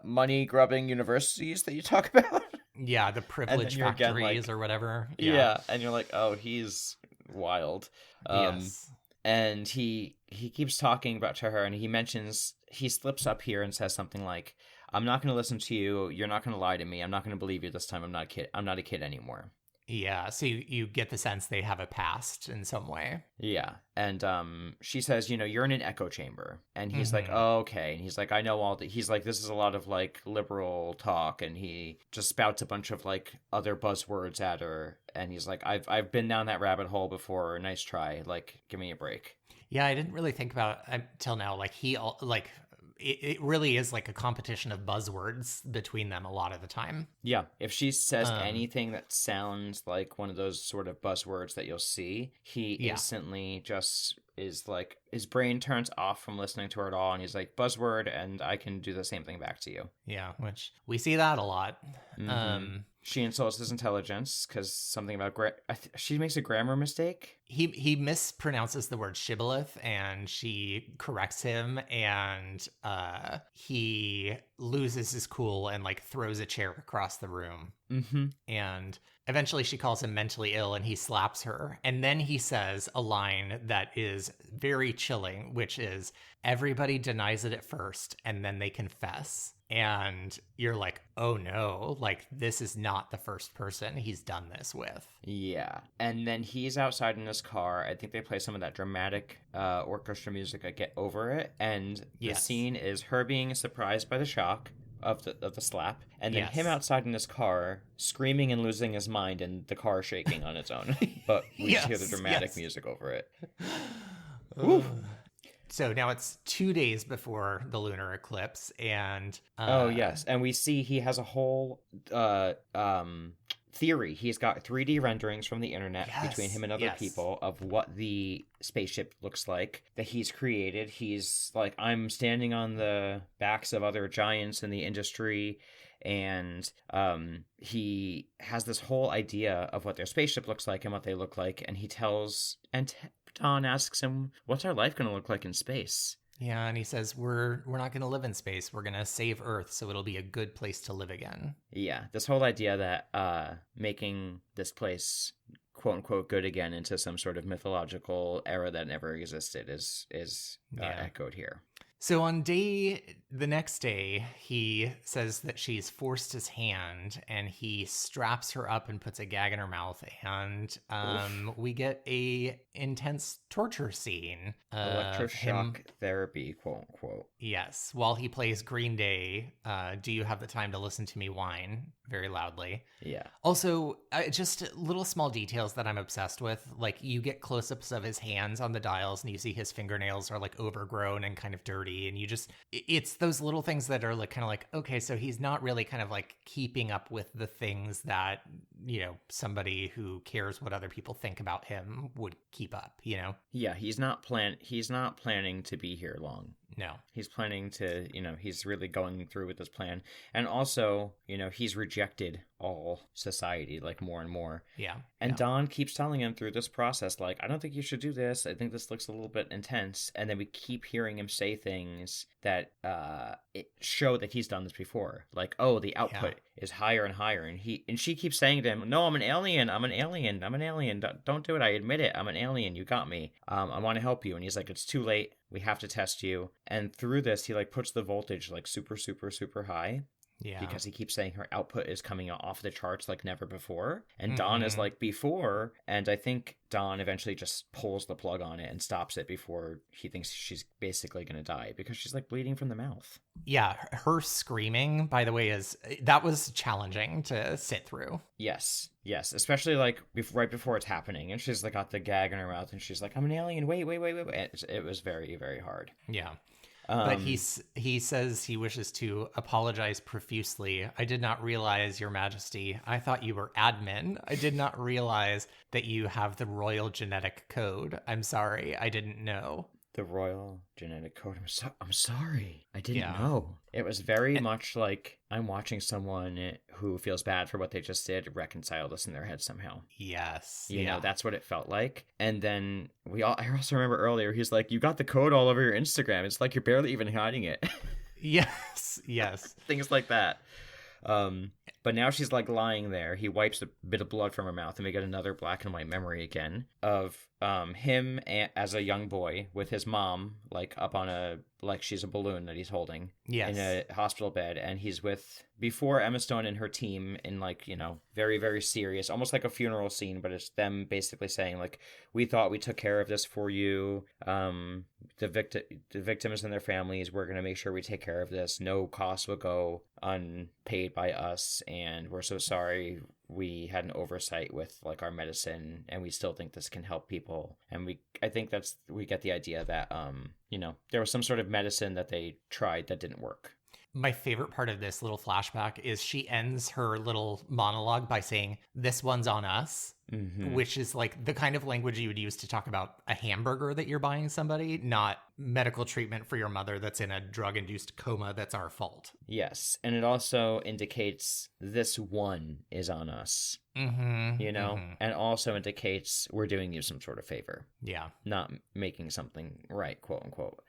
money grubbing universities that you talk about? Yeah, the privilege factories or whatever. Yeah. And you're like, oh, he's wild. Yes. And he keeps talking about to her, and he slips up here and says something like, I'm not going to listen to you. You're not going to lie to me. I'm not going to believe you this time. I'm not a kid anymore. Yeah, so you get the sense they have a past in some way. Yeah, and she says, you're in an echo chamber. And he's like, oh, okay. And he's like, I know all the... He's like, this is a lot of, like, liberal talk. And he just spouts a bunch of, like, other buzzwords at her. And he's like, I've been down that rabbit hole before. Nice try. Like, give me a break. Yeah, I didn't really think about until now. Like, it really is like a competition of buzzwords between them a lot of the time. Yeah. If she says anything that sounds like one of those sort of buzzwords that you'll see, he instantly just is like, his brain turns off from listening to her at all. And he's like, buzzword, and I can do the same thing back to you. Yeah, which we see that a lot. She insults his intelligence because something about she makes a grammar mistake. He mispronounces the word shibboleth, and she corrects him, and he loses his cool and like throws a chair across the room. Mm-hmm. And eventually she calls him mentally ill, and he slaps her. And then he says a line that is very chilling, which is, everybody denies it at first, and then they confess. And you're like, oh no, like this is not the first person he's done this with. Yeah. And then he's outside in his car. I think they play some of that dramatic orchestra music, like Get Over It. And the scene is her being surprised by the shock of the slap, and then him outside in his car screaming and losing his mind, and the car shaking on its own. But we just hear the dramatic music over it. So now it's 2 days before the lunar eclipse, and and we see he has a whole theory. He's got 3D renderings from the internet between him and other people of what the spaceship looks like that he's created. He's like, I'm standing on the backs of other giants in the industry, and he has this whole idea of what their spaceship looks like and what they look like, and he tells Don asks him, what's our life going to look like in space? Yeah, and he says, we're not going to live in space. We're going to save Earth, so it'll be a good place to live again. Yeah, this whole idea that making this place quote-unquote good again into some sort of mythological era that never existed is echoed here. So on the next day, he says that she's forced his hand, and he straps her up and puts a gag in her mouth, and we get a intense torture scene. Electroshock therapy, quote unquote. Yes, while he plays Green Day, Do You Have the Time to Listen to Me Whine, very loudly. Yeah. Also, just little small details that I'm obsessed with. Like, you get close-ups of his hands on the dials, and you see his fingernails are like overgrown and kind of dirty, and it's those little things that are like kind of like, okay, so he's not really kind of like keeping up with the things that, you know, somebody who cares what other people think about him would keep up, you know? Yeah, he's not planning to be here long. No. He's planning to, you know, he's really going through with this plan. And also, you know, he's rejected all society, like, more and more. Yeah. And Don keeps telling him through this process, like, I don't think you should do this. I think this looks a little bit intense. And then we keep hearing him say things that it show that he's done this before. Like, oh, the output is higher and higher. And she keeps saying to him, no, I'm an alien. I'm an alien. I'm an alien. Don't do it. I admit it. I'm an alien. You got me. I want to help you. And he's like, it's too late. We have to test you. And through this, he like puts the voltage like super, super, super high. Yeah. Because he keeps saying her output is coming off the charts like never before. And Don is like, before. And I think Don eventually just pulls the plug on it and stops it before he thinks she's basically going to die, because she's like bleeding from the mouth. Yeah. Her screaming, by the way, that was challenging to sit through. Yes. Yes. Especially like right before it's happening. And she's like got the gag in her mouth and she's like, I'm an alien. Wait. It was very, very hard. Yeah. But he says he wishes to apologize profusely. I did not realize, Your Majesty. I thought you were admin. I did not realize that you have the royal genetic code. I'm sorry. I didn't know. The royal genetic code. I'm sorry. I didn't know. It was very much like I'm watching someone who feels bad for what they just did reconcile this in their head somehow. Yes. You know, that's what it felt like. And then I also remember earlier, he's like, you got the code all over your Instagram. It's like you're barely even hiding it. Yes. Things like that. But now she's like lying there. He wipes a bit of blood from her mouth, and we get another black and white memory again of him as a young boy with his mom, like up on like she's a balloon that he's holding in a hospital bed, and he's with before Emma Stone and her team in like, you know, very, very serious, almost like a funeral scene, but it's them basically saying like, we thought we took care of this for you. The victims and their families, we're going to make sure we take care of this. No cost will go unpaid by us. And we're so sorry we had an oversight with like our medicine, and we still think this can help people. And I think we get the idea that, you know, there was some sort of medicine that they tried that didn't work. My favorite part of this little flashback is she ends her little monologue by saying, this one's on us. which is like the kind of language you would use to talk about a hamburger that you're buying somebody, not medical treatment for your mother that's in a drug-induced coma that's our fault. Yes, and it also indicates this one is on us, you know, and also indicates we're doing you some sort of favor. Yeah. Not making something right, quote unquote.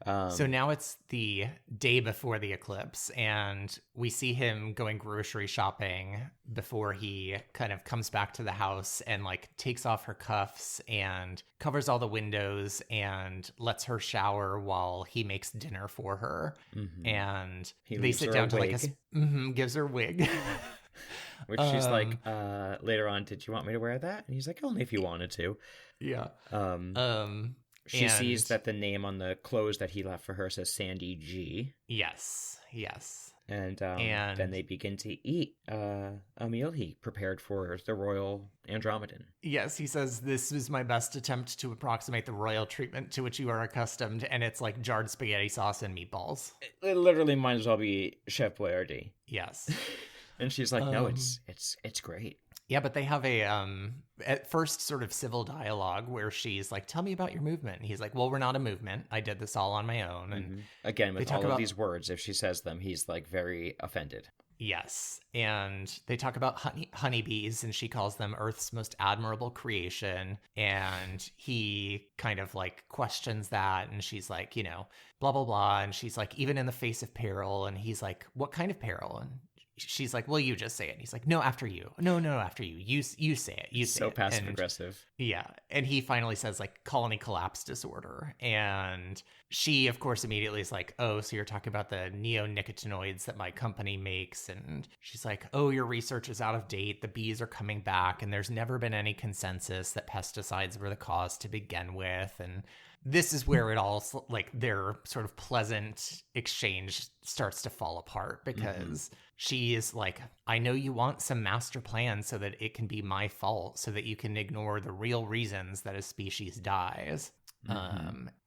So now it's the day before the eclipse, and we see him going grocery shopping before he kind of comes back to the house and like takes off her cuffs and covers all the windows and lets her shower while he makes dinner for her. And they sit down to like gives her a wig. Which she's like, later on, did you want me to wear that? And he's like, only if you wanted to. Yeah. She sees that the name on the clothes that he left for her says Sandy G. Yes. And then they begin to eat a meal he prepared for the royal Andromedan. Yes, he says, this is my best attempt to approximate the royal treatment to which you are accustomed, and it's like jarred spaghetti sauce and meatballs. It literally might as well be Chef Boyardee. Yes. And she's like, no, it's great. Yeah, but they have a, at first, sort of civil dialogue where she's like, tell me about your movement. And he's like, well, we're not a movement. I did this all on my own. And again, with all of these words, if she says them, he's like very offended. Yes. And they talk about honeybees, and she calls them Earth's most admirable creation. And he kind of like questions that. And she's like, you know, blah, blah, blah. And she's like, even in the face of peril. And he's like, what kind of peril? And she's like, well, you just say it. And he's like, no, after you. No, after you. You say it. You say it. So passive aggressive. Yeah. And he finally says like colony collapse disorder. And she, of course, immediately is like, oh, so you're talking about the neonicotinoids that my company makes. And she's like, oh, your research is out of date. The bees are coming back. And there's never been any consensus that pesticides were the cause to begin with. And this is where it all, like, their sort of pleasant exchange starts to fall apart, because she is like, I know you want some master plan so that it can be my fault, so that you can ignore the real reasons that a species dies.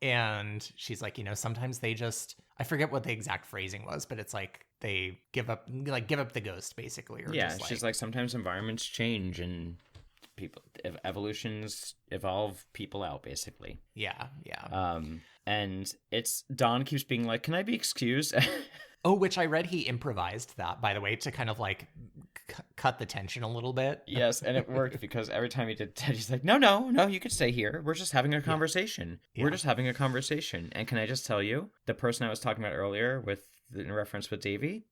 And she's like, you know, sometimes they just, I forget what the exact phrasing was, but it's like they give up the ghost, basically. Or yeah, just she's like, sometimes environments change and evolutions evolve people out, basically. Yeah. And it's Don keeps being like, can I be excused? Oh, which I read he improvised that, by the way, to kind of like cut the tension a little bit. Yes, and it worked, because every time he did Ted, he's like, no, you could stay here. We're just having a conversation. Yeah. We're just having a conversation. And can I just tell you, the person I was talking about earlier in reference with Davy,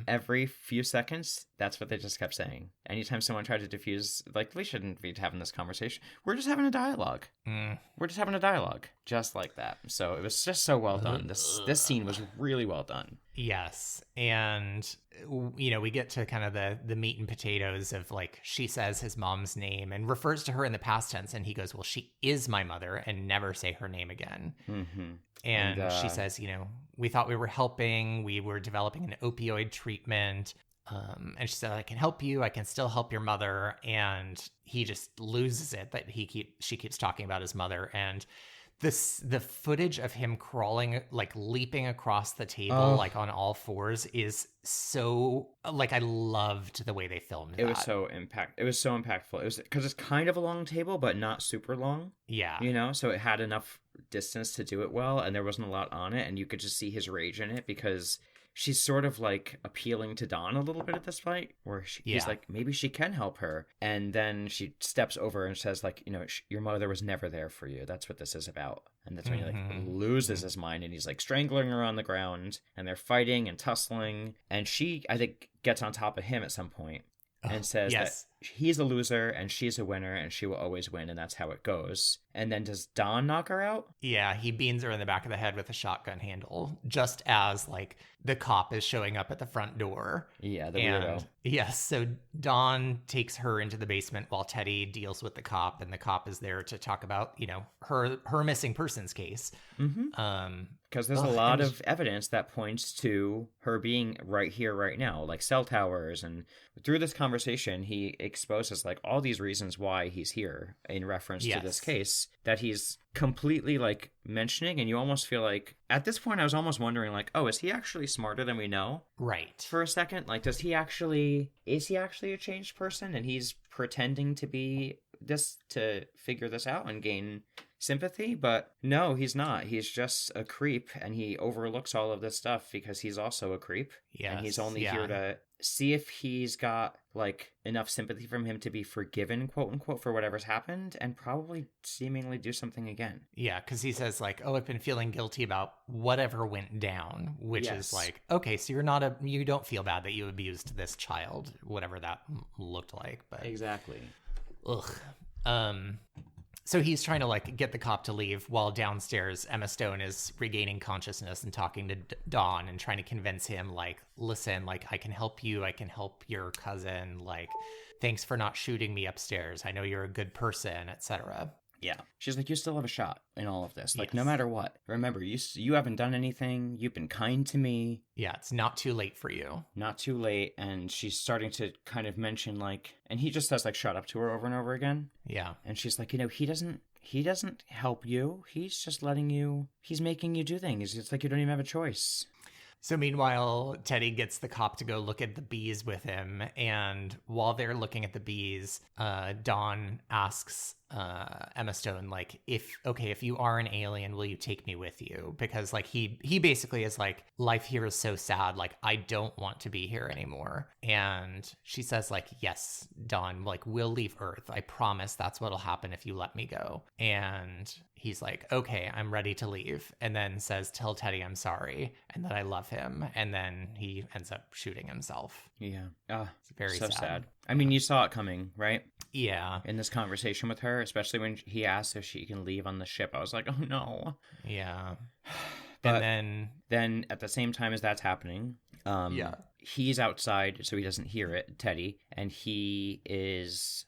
every few seconds, that's what they just kept saying. Anytime someone tried to diffuse, like, we shouldn't be having this conversation. We're just having a dialogue. We're just having a dialogue. Just like that. So it was just so well done. This scene was really well done. Yes. And, you know, we get to kind of the meat and potatoes of, like, she says his mom's name and refers to her in the past tense. And he goes, well, she is my mother, and never say her name again. And she says, you know, we thought we were helping. We were developing an opioid treatment. And she said, I can help you. I can still help your mother. And he just loses it that she keeps talking about his mother. And the footage of him crawling, like leaping across the table, like on all fours, is so, like, I loved the way they filmed that. It was so impactful. It was because it's kind of a long table, but not super long. Yeah. You know, so it had enough distance to do it well, and there wasn't a lot on it, and you could just see his rage in it, because she's sort of like appealing to Don a little bit at this point, where he's like, maybe she can help her. And then she steps over and says, like, you know, your mother was never there for you. That's what this is about. And that's when he like loses his mind, and he's like strangling her on the ground, and they're fighting and tussling. And she, I think, gets on top of him at some point and says that he's a loser and she's a winner and she will always win, and that's how it goes. And then does Don knock her out? Yeah, he beans her in the back of the head with a shotgun handle, just as, like, the cop is showing up at the front door. Yeah, the weirdo. Yes, so Don takes her into the basement while Teddy deals with the cop, and the cop is there to talk about, you know, her missing persons case. Because there's a lot of evidence that points to her being right here, right now, like cell towers. And through this conversation, he exposes, like, all these reasons why he's here in reference to this case that he's completely, like, mentioning. And you almost feel like, at this point, I was almost wondering, like, oh, is he actually smarter than we know? Right. For a second. Like, is he actually a changed person? And he's pretending to be this to figure this out and gain sympathy, but no, he's not. He's just a creep, and he overlooks all of this stuff because he's also a creep. Yes, and he's only here to see if he's got like enough sympathy from him to be forgiven, quote unquote, for whatever's happened, and probably seemingly do something again. Yeah, because he says like, "Oh, I've been feeling guilty about whatever went down," which is like, okay, so you don't feel bad that you abused this child, whatever that looked like, but exactly. Ugh. So he's trying to like get the cop to leave while downstairs Emma Stone is regaining consciousness and talking to Dawn and trying to convince him like, listen, like I can help you. I can help your cousin. Like, thanks for not shooting me upstairs. I know you're a good person, etc. Yeah. She's like, you still have a shot in all of this. Like, no matter what. Remember, you haven't done anything. You've been kind to me. Yeah, it's not too late for you. Not too late. And she's starting to kind of mention, like, and he just says, like, shut up to her over and over again. Yeah. And she's like, he doesn't help you. He's just he's making you do things. It's like you don't even have a choice. So meanwhile, Teddy gets the cop to go look at the bees with him. And while they're looking at the bees, Dawn asks Emma Stone, like, if you are an alien, will you take me with you? Because like he basically is like, life here is so sad. Like, I don't want to be here anymore. And she says like, yes, Dawn, like we'll leave Earth. I promise that's what'll happen if you let me go. And he's like, okay, I'm ready to leave. And then says, tell Teddy I'm sorry and that I love him. And then he ends up shooting himself. Yeah. It's very so sad. I mean, you saw it coming, right? Yeah. In this conversation with her, especially when he asked if she can leave on the ship, I was like, oh no. Yeah. But and then at the same time as that's happening, he's outside, so he doesn't hear it, Teddy, and he is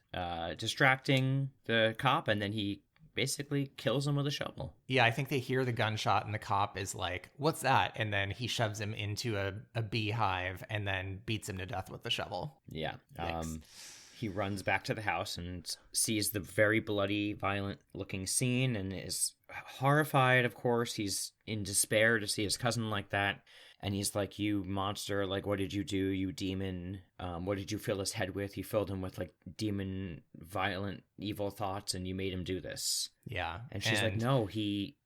distracting the cop, and then he basically kills him with a shovel. Yeah, I think they hear the gunshot and the cop is like, what's that? And then he shoves him into a beehive and then beats him to death with the shovel. Yeah. He runs back to the house and sees the very bloody, violent-looking scene and is horrified, of course. He's in despair to see his cousin like that. And he's like, you monster, like, what did you do, you demon? What did you fill his head with? You filled him with, like, demon, violent, evil thoughts, and you made him do this. Yeah. And she's like, no, he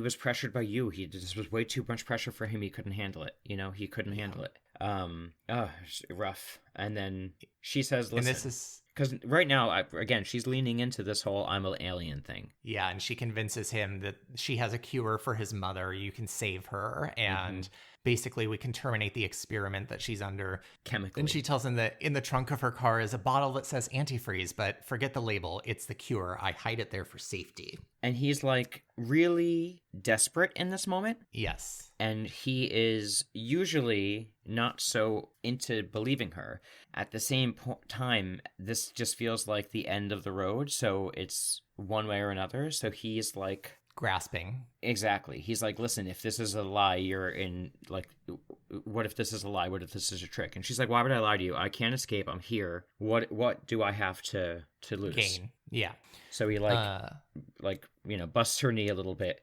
was pressured by you. This was way too much pressure for him. He couldn't handle it. He couldn't handle it. It's rough. And then she says, listen. And this is... Because right now, again, she's leaning into this whole I'm an alien thing. Yeah, and she convinces him that she has a cure for his mother. You can save her. And basically we can terminate the experiment that she's under. Chemically. And she tells him that in the trunk of her car is a bottle that says antifreeze, but forget the label. It's the cure. I hide it there for safety. And he's like really desperate in this moment. Yes. And he is usually not so into believing her. At the same time, this just feels like the end of the road. So it's one way or another. So he's like... grasping. Exactly. He's like, listen, if this is a lie, you're in, like, what if this is a lie? What if this is a trick? And she's like, why would I lie to you? I can't escape. I'm here. What do I have to lose? Gain. Yeah. So he busts her knee a little bit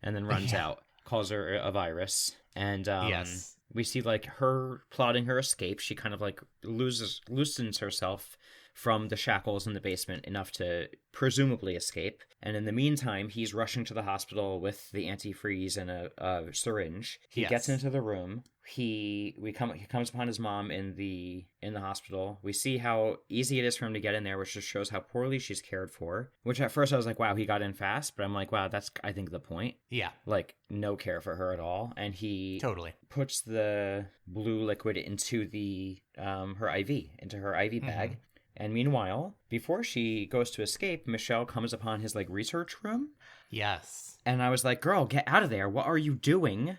and then runs out, calls her a virus. And yes. We see like her plotting her escape. She kind of like loosens herself from the shackles in the basement enough to presumably escape. And in the meantime, he's rushing to the hospital with the antifreeze and a syringe. He gets into the room. He comes upon his mom in the hospital. We see how easy it is for him to get in there, which just shows how poorly she's cared for. Which at first I was like, wow, he got in fast. But I'm like, wow, that's, I think, the point. Yeah. Like, no care for her at all. And he totally puts the blue liquid into her IV bag. And meanwhile, before she goes to escape, Michelle comes upon his, like, research room. Yes. And I was like, girl, get out of there. What are you doing?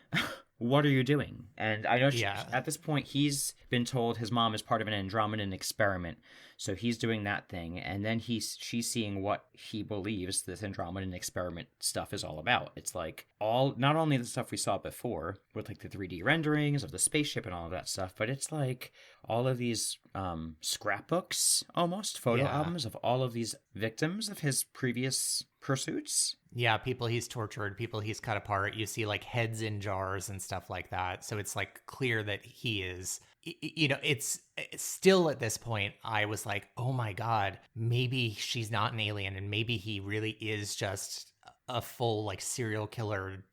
What are you doing? And I know at this point, he's been told his mom is part of an Andromedan experiment. So he's doing that thing. And then she's seeing what he believes this Andromedan experiment stuff is all about. It's like not only the stuff we saw before with like the 3D renderings of the spaceship and all of that stuff, but it's like all of these scrapbooks, almost photo albums of all of these victims of his previous pursuits. Yeah, people he's tortured, people he's cut apart. You see like heads in jars and stuff like that. So it's like clear that he is, it's still at this point, I was like, oh my God, maybe she's not an alien and maybe he really is just a full like serial killer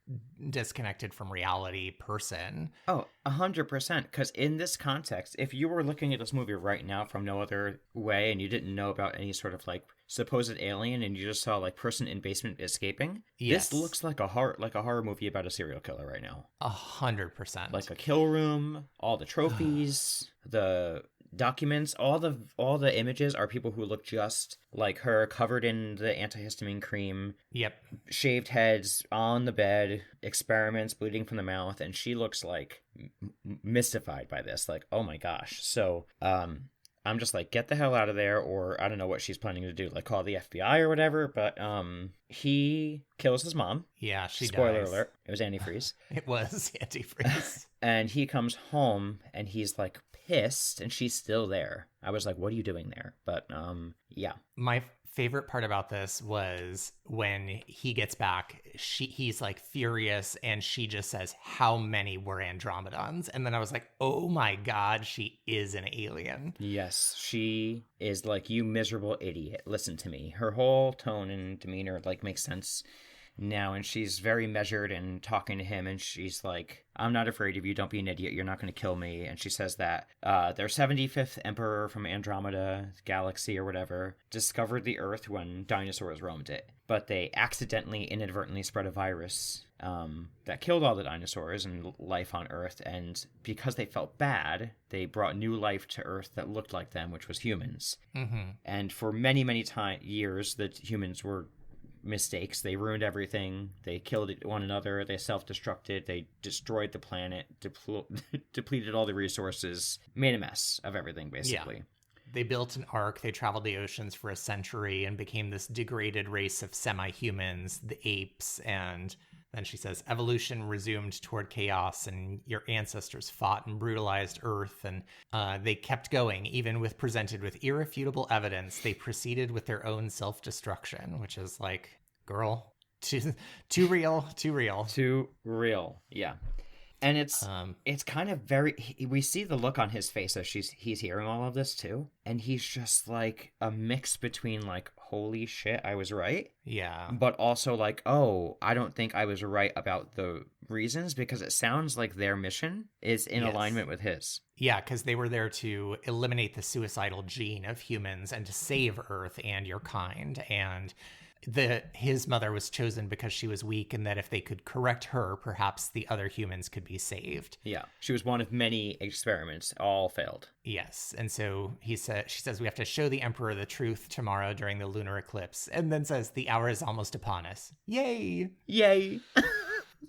disconnected from reality person. Oh, 100%. Because in this context, if you were looking at this movie right now from no other way and you didn't know about any sort of like supposed alien and you just saw like person in basement escaping, Yes. this looks like a horror movie about a serial killer right now. 100%. Like a kill room, all the trophies, the documents, all the images are people who look just like her, covered in the antihistamine cream. Yep. Shaved heads on the bed, experiments, bleeding from the mouth, and she looks like mystified by this. Like, oh my gosh. So, I'm just like, get the hell out of there, or I don't know what she's planning to do, like call the FBI or whatever. But he kills his mom. Yeah, she Spoiler dies. alert. It was antifreeze. It was antifreeze. And he comes home and he's like pissed, and she's still there. I was like, what are you doing there? But yeah. My favorite part about this was when he gets back, he's like furious, and she just says, how many were Andromedons? And then I was like, oh my God, she is an alien. Yes, she is like, you miserable idiot, listen to me. Her whole tone and demeanor like makes sense now, and she's very measured and talking to him, and she's like, I'm not afraid of you, don't be an idiot, you're not going to kill me. And she says that their 75th emperor from Andromeda galaxy or whatever discovered the Earth when dinosaurs roamed it, but they accidentally, inadvertently spread a virus that killed all the dinosaurs and life on Earth, and because they felt bad, they brought new life to Earth that looked like them, which was humans. Mm-hmm. And for many, many years, the humans were mistakes. They ruined everything. They killed one another. They self-destructed. They destroyed the planet, depleted all the resources, made a mess of everything, basically. Yeah. They built an ark. They traveled the oceans for a century and became this degraded race of semi-humans, the apes. And then she says, evolution resumed toward chaos, and your ancestors fought and brutalized Earth. And they kept going, even with presented with irrefutable evidence. They proceeded with their own self-destruction, which is like, girl, too real. Yeah. And it's kind of we see the look on his face as he's hearing all of this too, and he's just like a mix between like, holy shit, I was right, yeah, but also like, oh, I don't think I was right about the reasons, because it sounds like their mission is in alignment with his. Yeah, because they were there to eliminate the suicidal gene of humans and to save Earth and your kind. And his mother was chosen because she was weak, and that if they could correct her, perhaps the other humans could be saved. Yeah, she was one of many experiments, all failed. Yes, and so she says, we have to show the Emperor the truth tomorrow during the lunar eclipse, and then says, the hour is almost upon us. Yay!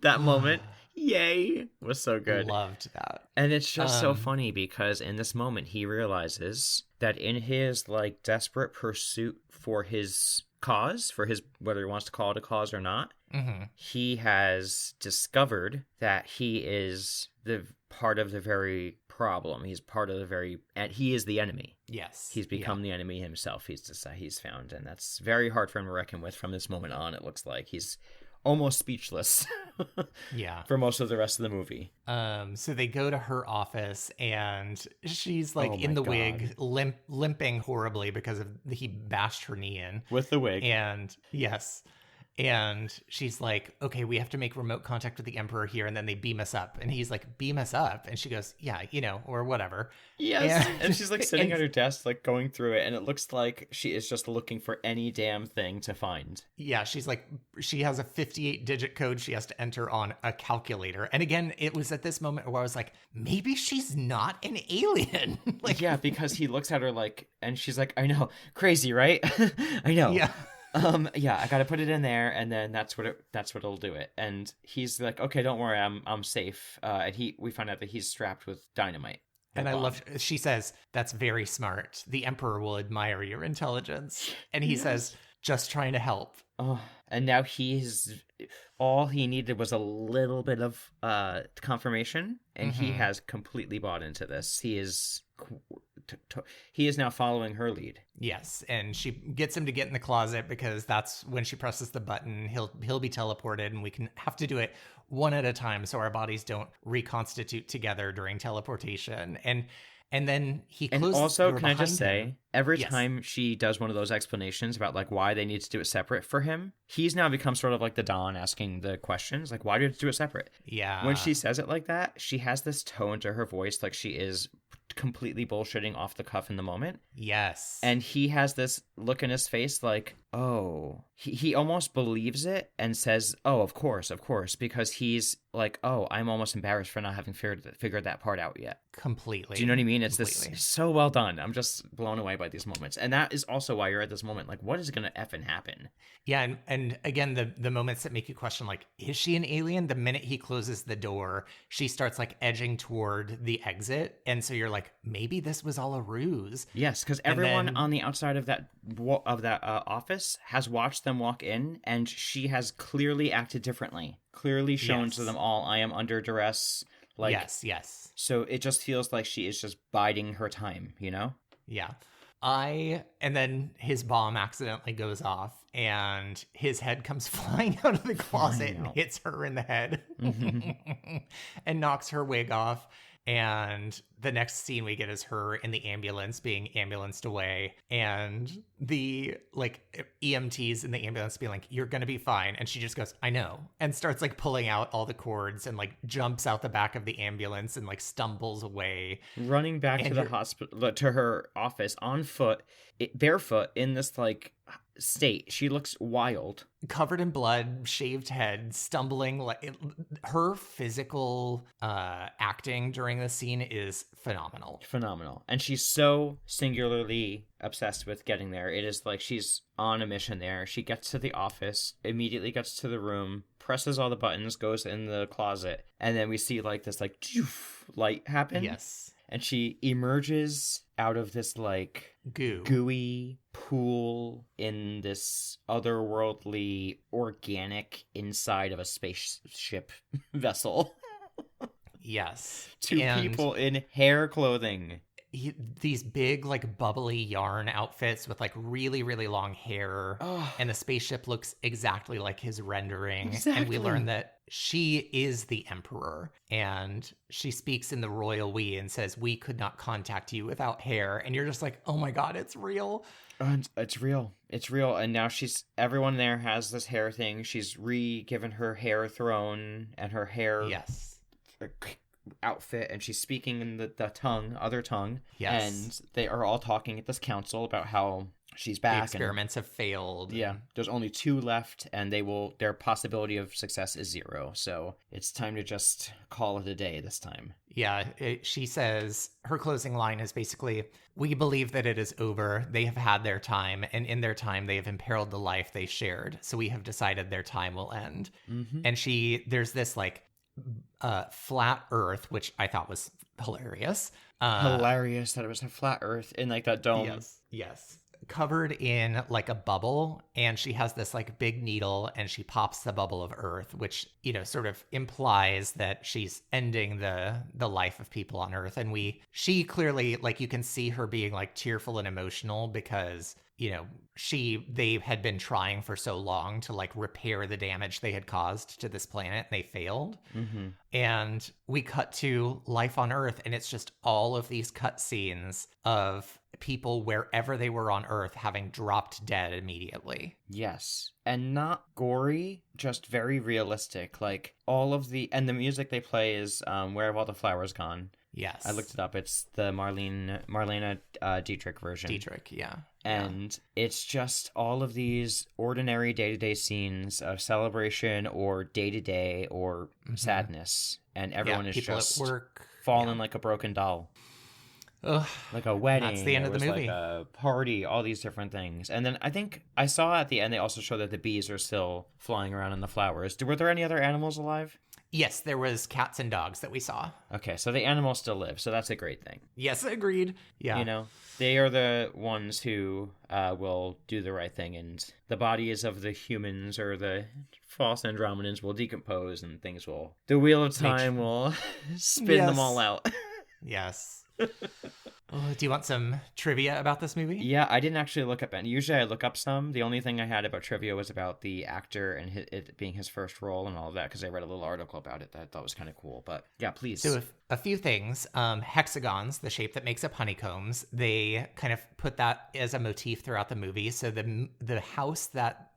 That moment, yay, was so good. Loved that. And it's just so funny, because in this moment he realizes that in his like desperate pursuit for his cause, for his, whether he wants to call it a cause or not, mm-hmm. he has discovered that he is the part of the very problem. He's part of the very, and he is the enemy. Yes, he's become the enemy himself. He's found, and that's very hard for him to reckon with from this moment on. It looks like he's almost speechless. Yeah, for most of the rest of the movie. So they go to her office, and she's like in the wig, limping horribly because he bashed her knee in with the wig. And yes, and she's like, okay, we have to make remote contact with the Emperor here, and then they beam us up. And he's like, beam us up? And she goes, yeah, or whatever. Yes. And she's like sitting at her desk, like going through it, and it looks like she is just looking for any damn thing to find. Yeah, she's like, she has a 58-digit code she has to enter on a calculator. And again, it was at this moment where I was like, maybe she's not an alien. Like, yeah, because he looks at her like, and she's like, I know, crazy, right? I know. Yeah. Yeah, I gotta put it in there, and then that's what'll do it. And he's like, okay, don't worry, I'm safe. And we find out that he's strapped with dynamite. And I love, she says, that's very smart. The Emperor will admire your intelligence. And he says, just trying to help. Oh, and now all he needed was a little bit of confirmation, and he has completely bought into this. He is now following her lead. Yes, and she gets him to get in the closet, because that's when she presses the button, he'll be teleported, and we can have to do it one at a time so our bodies don't reconstitute together during teleportation. And And then he And closes the also, door can I behind just him. say, every Yes. time she does one of those explanations about like why they need to do it separate for him, he's now become sort of like the Don asking the questions, like why do you have to do it separate? When Yeah. she says it like that, she has this tone to her voice like she is completely bullshitting off the cuff in the moment. Yes. And he has this look in his face like, oh, he almost believes it and says, oh, of course, because he's like, oh, I'm almost embarrassed for not having figured that part out yet. Completely. Do you know what I mean? It's Completely. this so well done. I'm just blown away by these moments. And that is also why you're at this moment. Like, what is going to effing happen? Yeah, and again, the moments that make you question, like, is she an alien? The minute he closes the door, she starts like edging toward the exit, and so you're like, maybe this was all a ruse. Yes, because everyone on the outside of that office has watched them walk in, and she has clearly acted differently. Clearly shown to them all, I am under duress. Like, yes. So it just feels like she is just biding her time, you know? Yeah. And then his bomb accidentally goes off and his head comes flying out of the closet and hits her in the head and knocks her wig off. And the next scene we get is her in the ambulance being ambulanced away, and the like EMTs in the ambulance being like, you're gonna be fine. And she just goes, I know, and starts like pulling out all the cords and like jumps out the back of the ambulance and like stumbles away, running back to the hospital, to her office on foot, barefoot, in this like state. She looks wild, covered in blood, shaved head, stumbling. Like her physical acting during this scene is phenomenal. And she's so singularly obsessed with getting there. It is like she's on a mission there. She gets to the office, immediately gets to the room, presses all the buttons, goes in the closet, and then we see like this like light happen. Yes. And she emerges out of this like gooey pool in this otherworldly organic inside of a spaceship vessel. Yes. Two people in hair clothing. These big like bubbly yarn outfits with like really, really long hair. And the spaceship looks exactly like his rendering. Exactly. And we learn that she is the emperor, and she speaks in the royal we and says, we could not contact you without hair. And you're just like, oh my God, it's real. It's real. It's real. And now everyone there has this hair thing. She's given her hair throne and her hair outfit, and she's speaking in the other tongue. Yes. And they are all talking at this council about how she's back. The experiments have failed. Yeah. There's only 2 left, and their possibility of success is 0. So it's time to just call it a day this time. Yeah. She says her closing line is basically, we believe that it is over. They have had their time, and in their time, they have imperiled the life they shared. So we have decided their time will end. Mm-hmm. And there's this like flat earth, which I thought was hilarious. Hilarious that it was a flat earth in like that dome. Yes. Covered in like a bubble, and she has this like big needle and she pops the bubble of earth, which, you know, sort of implies that she's ending the life of people on earth. And she clearly, like, you can see her being like tearful and emotional because, you know, they had been trying for so long to like repair the damage they had caused to this planet, and they failed. Mm-hmm. And we cut to life on Earth, and it's just all of these cut scenes of people wherever they were on Earth having dropped dead immediately. Yes. And not gory, just very realistic. Like and the music they play is Where Have All the Flowers Gone? Yes. I looked it up. It's the Marlena Dietrich version. Dietrich, yeah. And it's just all of these ordinary day-to-day scenes of celebration or day-to-day or sadness. And everyone is just at work, falling like a broken doll. Ugh, like a wedding. That's the end of the movie. Like a party, all these different things. And then I think I saw at the end they also show that the bees are still flying around in the flowers. Were there any other animals alive? Yes, there was cats and dogs that we saw. Okay, so the animals still live, so that's a great thing. Yes, agreed. Yeah. You know, they are the ones who will do the right thing, and the bodies of the humans or the false Andromedans will decompose, and the wheel of time will spin them all out. Yes. Oh, do you want some trivia about this movie? Yeah, I didn't actually look up any. Usually I look up some. The only thing I had about trivia was about the actor and it being his first role and all of that, because I read a little article about it that I thought was kind of cool. But yeah, So please. a few things. Hexagons, the shape that makes up honeycombs, they kind of put that as a motif throughout the movie. So the house that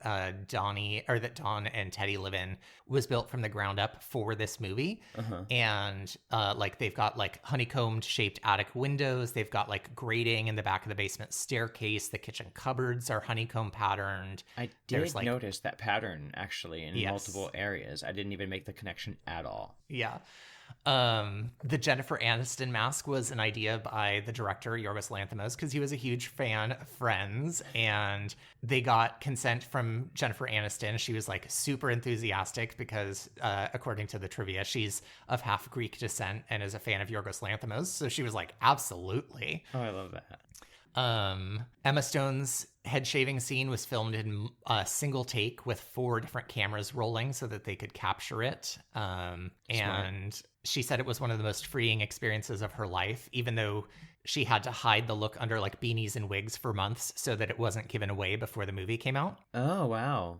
Don and Teddy live in was built from the ground up for this movie. Uh-huh. And like they've got like honeycombed shaped attic windows. They've got like grating in the back of the basement staircase. The kitchen cupboards are honeycomb patterned. I There's did like, notice that pattern actually in yes. multiple areas. I didn't even make the connection at all. Yeah. The Jennifer Aniston mask was an idea by the director Yorgos Lanthimos because he was a huge fan of Friends, and they got consent from Jennifer Aniston. She was like super enthusiastic because, according to the trivia, she's of half Greek descent and is a fan of Yorgos Lanthimos. So she was like, absolutely. Oh, I love that. Emma Stone's head shaving scene was filmed in a single take with 4 different cameras rolling so that they could capture it. And she said it was one of the most freeing experiences of her life, even though she had to hide the look under like beanies and wigs for months so that it wasn't given away before the movie came out. Oh, wow.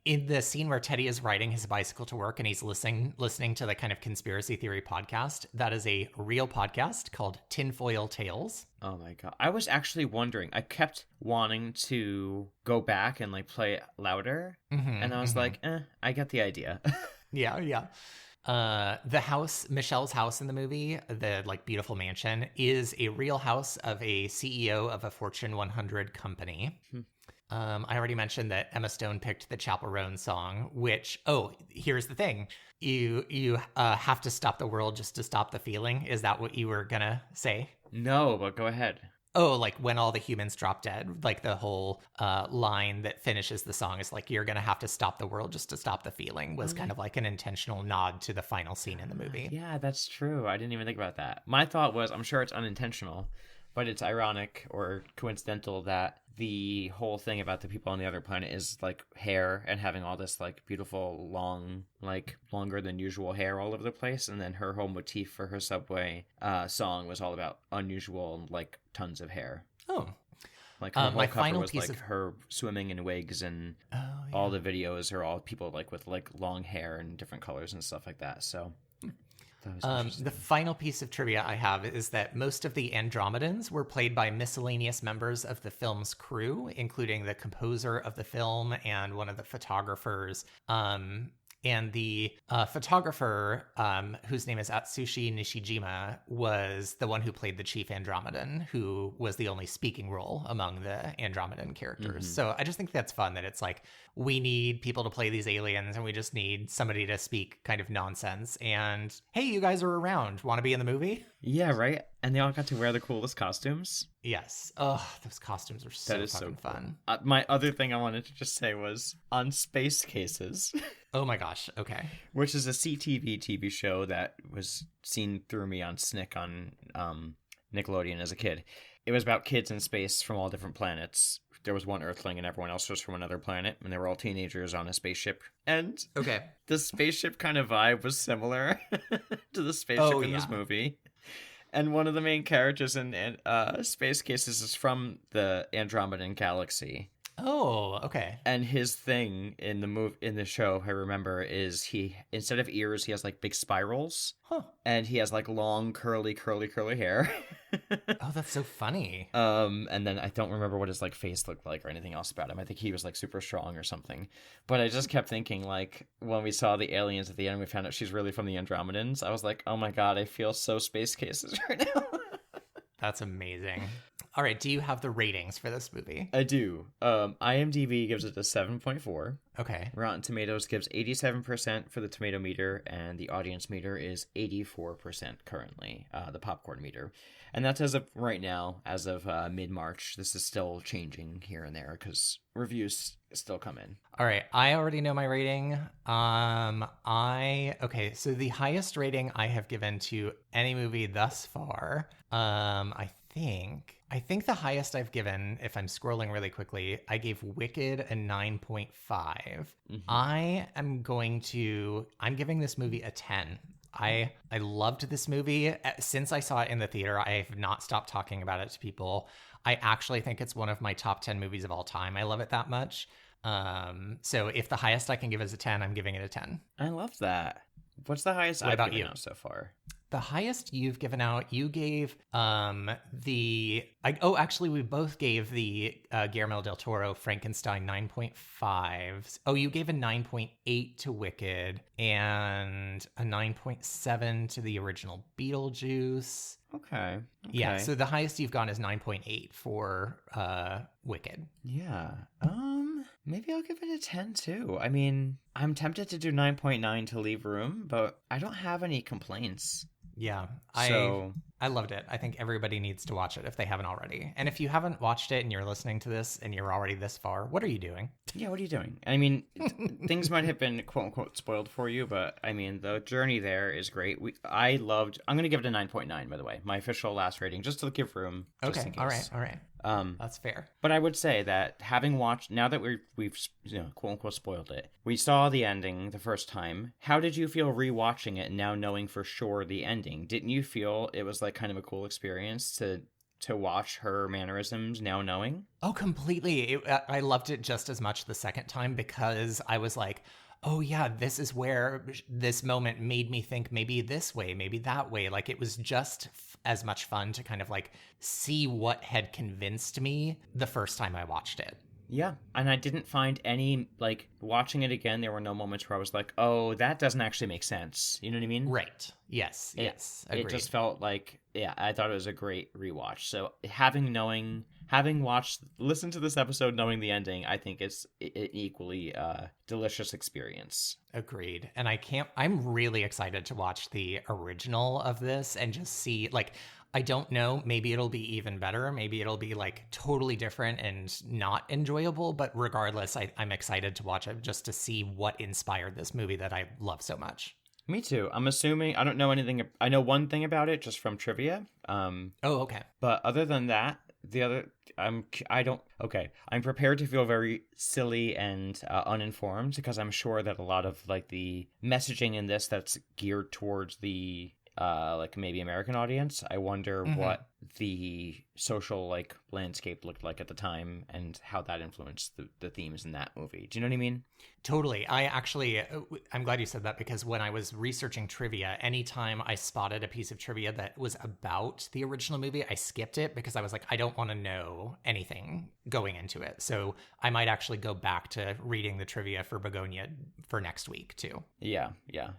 In the scene where Teddy is riding his bicycle to work and he's listening to the kind of conspiracy theory podcast, that is a real podcast called Tinfoil Tales. Oh my God. I was actually wondering. I kept wanting to go back and like play it louder. And I was like, I get the idea. Yeah. The house, Michelle's house in the movie, the like beautiful mansion, is a real house of a CEO of a Fortune 100 company. I already mentioned that Emma Stone picked the Chappell Roan song, which, here's the thing. You have to stop the world just to stop the feeling. Is that what you were gonna say? No, but go ahead. Oh, like when all the humans drop dead, like the whole line that finishes the song is like, you're going to have to stop the world just to stop the feeling, was kind of like an intentional nod to the final scene in the movie. Yeah, that's true. I didn't even think about that. My thought was, I'm sure it's unintentional, but it's ironic or coincidental that the whole thing about the people on the other planet is like hair and having all this like beautiful long, like longer than usual hair all over the place. And then her whole motif for her subway song was all about unusual, like tons of hair. Oh, like her whole my cover final was piece like of her swimming in wigs, and all the videos are all people like with like long hair and different colors and stuff like that. So the final piece of trivia I have is that most of the Andromedans were played by miscellaneous members of the film's crew, including the composer of the film and one of the photographers. And the photographer, whose name is Atsushi Nishijima, was the one who played the chief Andromedan, who was the only speaking role among the Andromedan characters. So I just think that's fun that it's like, we need people to play these aliens and we just need somebody to speak kind of nonsense. And hey, you guys are around. Want to be in the movie? Yeah, right? And they all got to wear the coolest costumes. Yes. Oh, those costumes are so fucking so cool. fun. My other thing I wanted to just say was on Space Cases. Oh my gosh. Okay. Which is a CTV TV show that was seen through me on Snick on Nickelodeon as a kid. It was about kids in space from all different planets. There was one Earthling and everyone else was from another planet, and they were all teenagers on a spaceship. And the spaceship kind of vibe was similar to the spaceship in this movie. And one of the main characters in Space Cases is from the Andromedan galaxy. Oh, okay. And his thing in the show, I remember, is he, instead of ears, he has like big spirals. Huh. And he has like long, curly hair. Oh, that's so funny. And then I don't remember what his like face looked like or anything else about him. I think he was like super strong or something. But I just kept thinking, like, when we saw the aliens at the end, we found out she's really from the Andromedans. I was like, oh my God, I feel so Space Cases right now. That's amazing. All right, do you have the ratings for this movie? I do. IMDb gives it a 7.4. Okay. Rotten Tomatoes gives 87% for the tomato meter, and the audience meter is 84% currently, the popcorn meter. And that's as of right now, as of mid-March. This is still changing here and there because reviews still come in. All right, I already know my rating. So the highest rating I have given to any movie thus far, I think the highest I've given, if I'm scrolling really quickly, I gave Wicked a 9.5. I'm giving this movie a 10. I loved this movie. Since I saw it in the theater, I have not stopped talking about it to people. I actually think it's one of my top 10 movies of all time. I love it that much. So if the highest I can give is a 10, I'm giving it a 10. I love that. What's the highest What I've about given you? out so far? The highest you've given out, you gave actually we both gave the Guillermo del Toro Frankenstein 9.5s. Oh, you gave a 9.8 to Wicked and a 9.7 to the original Beetlejuice. Okay. Yeah, so the highest you've gone is 9.8 for Wicked. Yeah. Maybe I'll give it a 10 too. I mean, I'm tempted to do 9.9 to leave room, but I don't have any complaints. Yeah, I loved it. I think everybody needs to watch it if they haven't already. And if you haven't watched it and you're listening to this and you're already this far, what are you doing? Yeah, what are you doing? I mean, things might have been quote unquote spoiled for you, but I mean, the journey there is great. I'm going to give it a 9.9, by the way, my official last rating, just to give room. Just Okay, in case. all right. That's fair. But I would say that having watched, now that we've quote unquote spoiled it, we saw the ending the first time. How did you feel rewatching it now knowing for sure the ending? Didn't you feel it was like kind of a cool experience to watch her mannerisms now knowing? Oh, completely. I loved it just as much the second time because I was like, oh yeah, this is where this moment made me think maybe this way, maybe that way. Like it was just as much fun to kind of like see what had convinced me the first time I watched it. Yeah, and I didn't find any, like, watching it again, there were no moments where I was like, oh, that doesn't actually make sense. You know what I mean? Right. Yes. Agreed. It just felt like, yeah, I thought it was a great rewatch. So listened to this episode knowing the ending, I think it's an equally delicious experience. Agreed. And I'm really excited to watch the original of this and just see, like, I don't know, maybe it'll be even better. Maybe it'll be like totally different and not enjoyable. But regardless, I'm excited to watch it just to see what inspired this movie that I love so much. Me too. I'm assuming, I don't know anything. I know one thing about it just from trivia. Oh, okay. But other than that, I'm prepared to feel very silly and uninformed because I'm sure that a lot of like the messaging in this that's geared towards the like maybe American audience. I wonder what the social like landscape looked like at the time and how that influenced the themes in that movie. Do you know what I mean? Totally. I'm glad you said that because when I was researching trivia, anytime I spotted a piece of trivia that was about the original movie, I skipped it because I was like, I don't want to know anything going into it. So I might actually go back to reading the trivia for Bugonia for next week too. Yeah.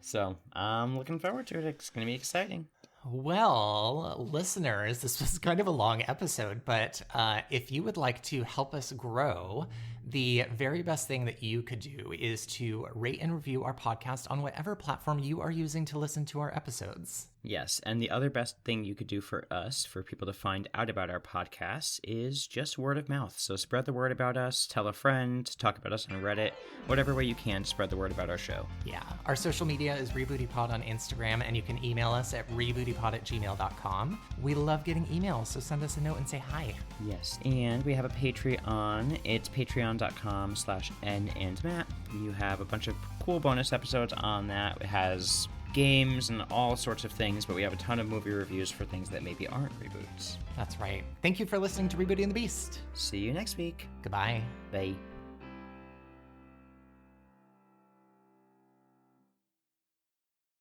So I'm looking forward to it. It's going to be exciting. Well, listeners, this was kind of a long episode, but if you would like to help us grow, the very best thing that you could do is to rate and review our podcast on whatever platform you are using to listen to our episodes. Yes, and the other best thing you could do for us, for people to find out about our podcasts, is just word of mouth. So spread the word about us, tell a friend, talk about us on Reddit, whatever way you can to spread the word about our show. Yeah, our social media is RebootyPod on Instagram, and you can email us at rebootypod@gmail.com. We love getting emails, so send us a note and say hi. Yes, and we have a Patreon. It's patreon.com/N&Matt. You have a bunch of cool bonus episodes on that. It has games and all sorts of things, but we have a ton of movie reviews for things that maybe aren't reboots. That's right. Thank you for listening to Rebooting the Beast. See you next week. Goodbye. Bye.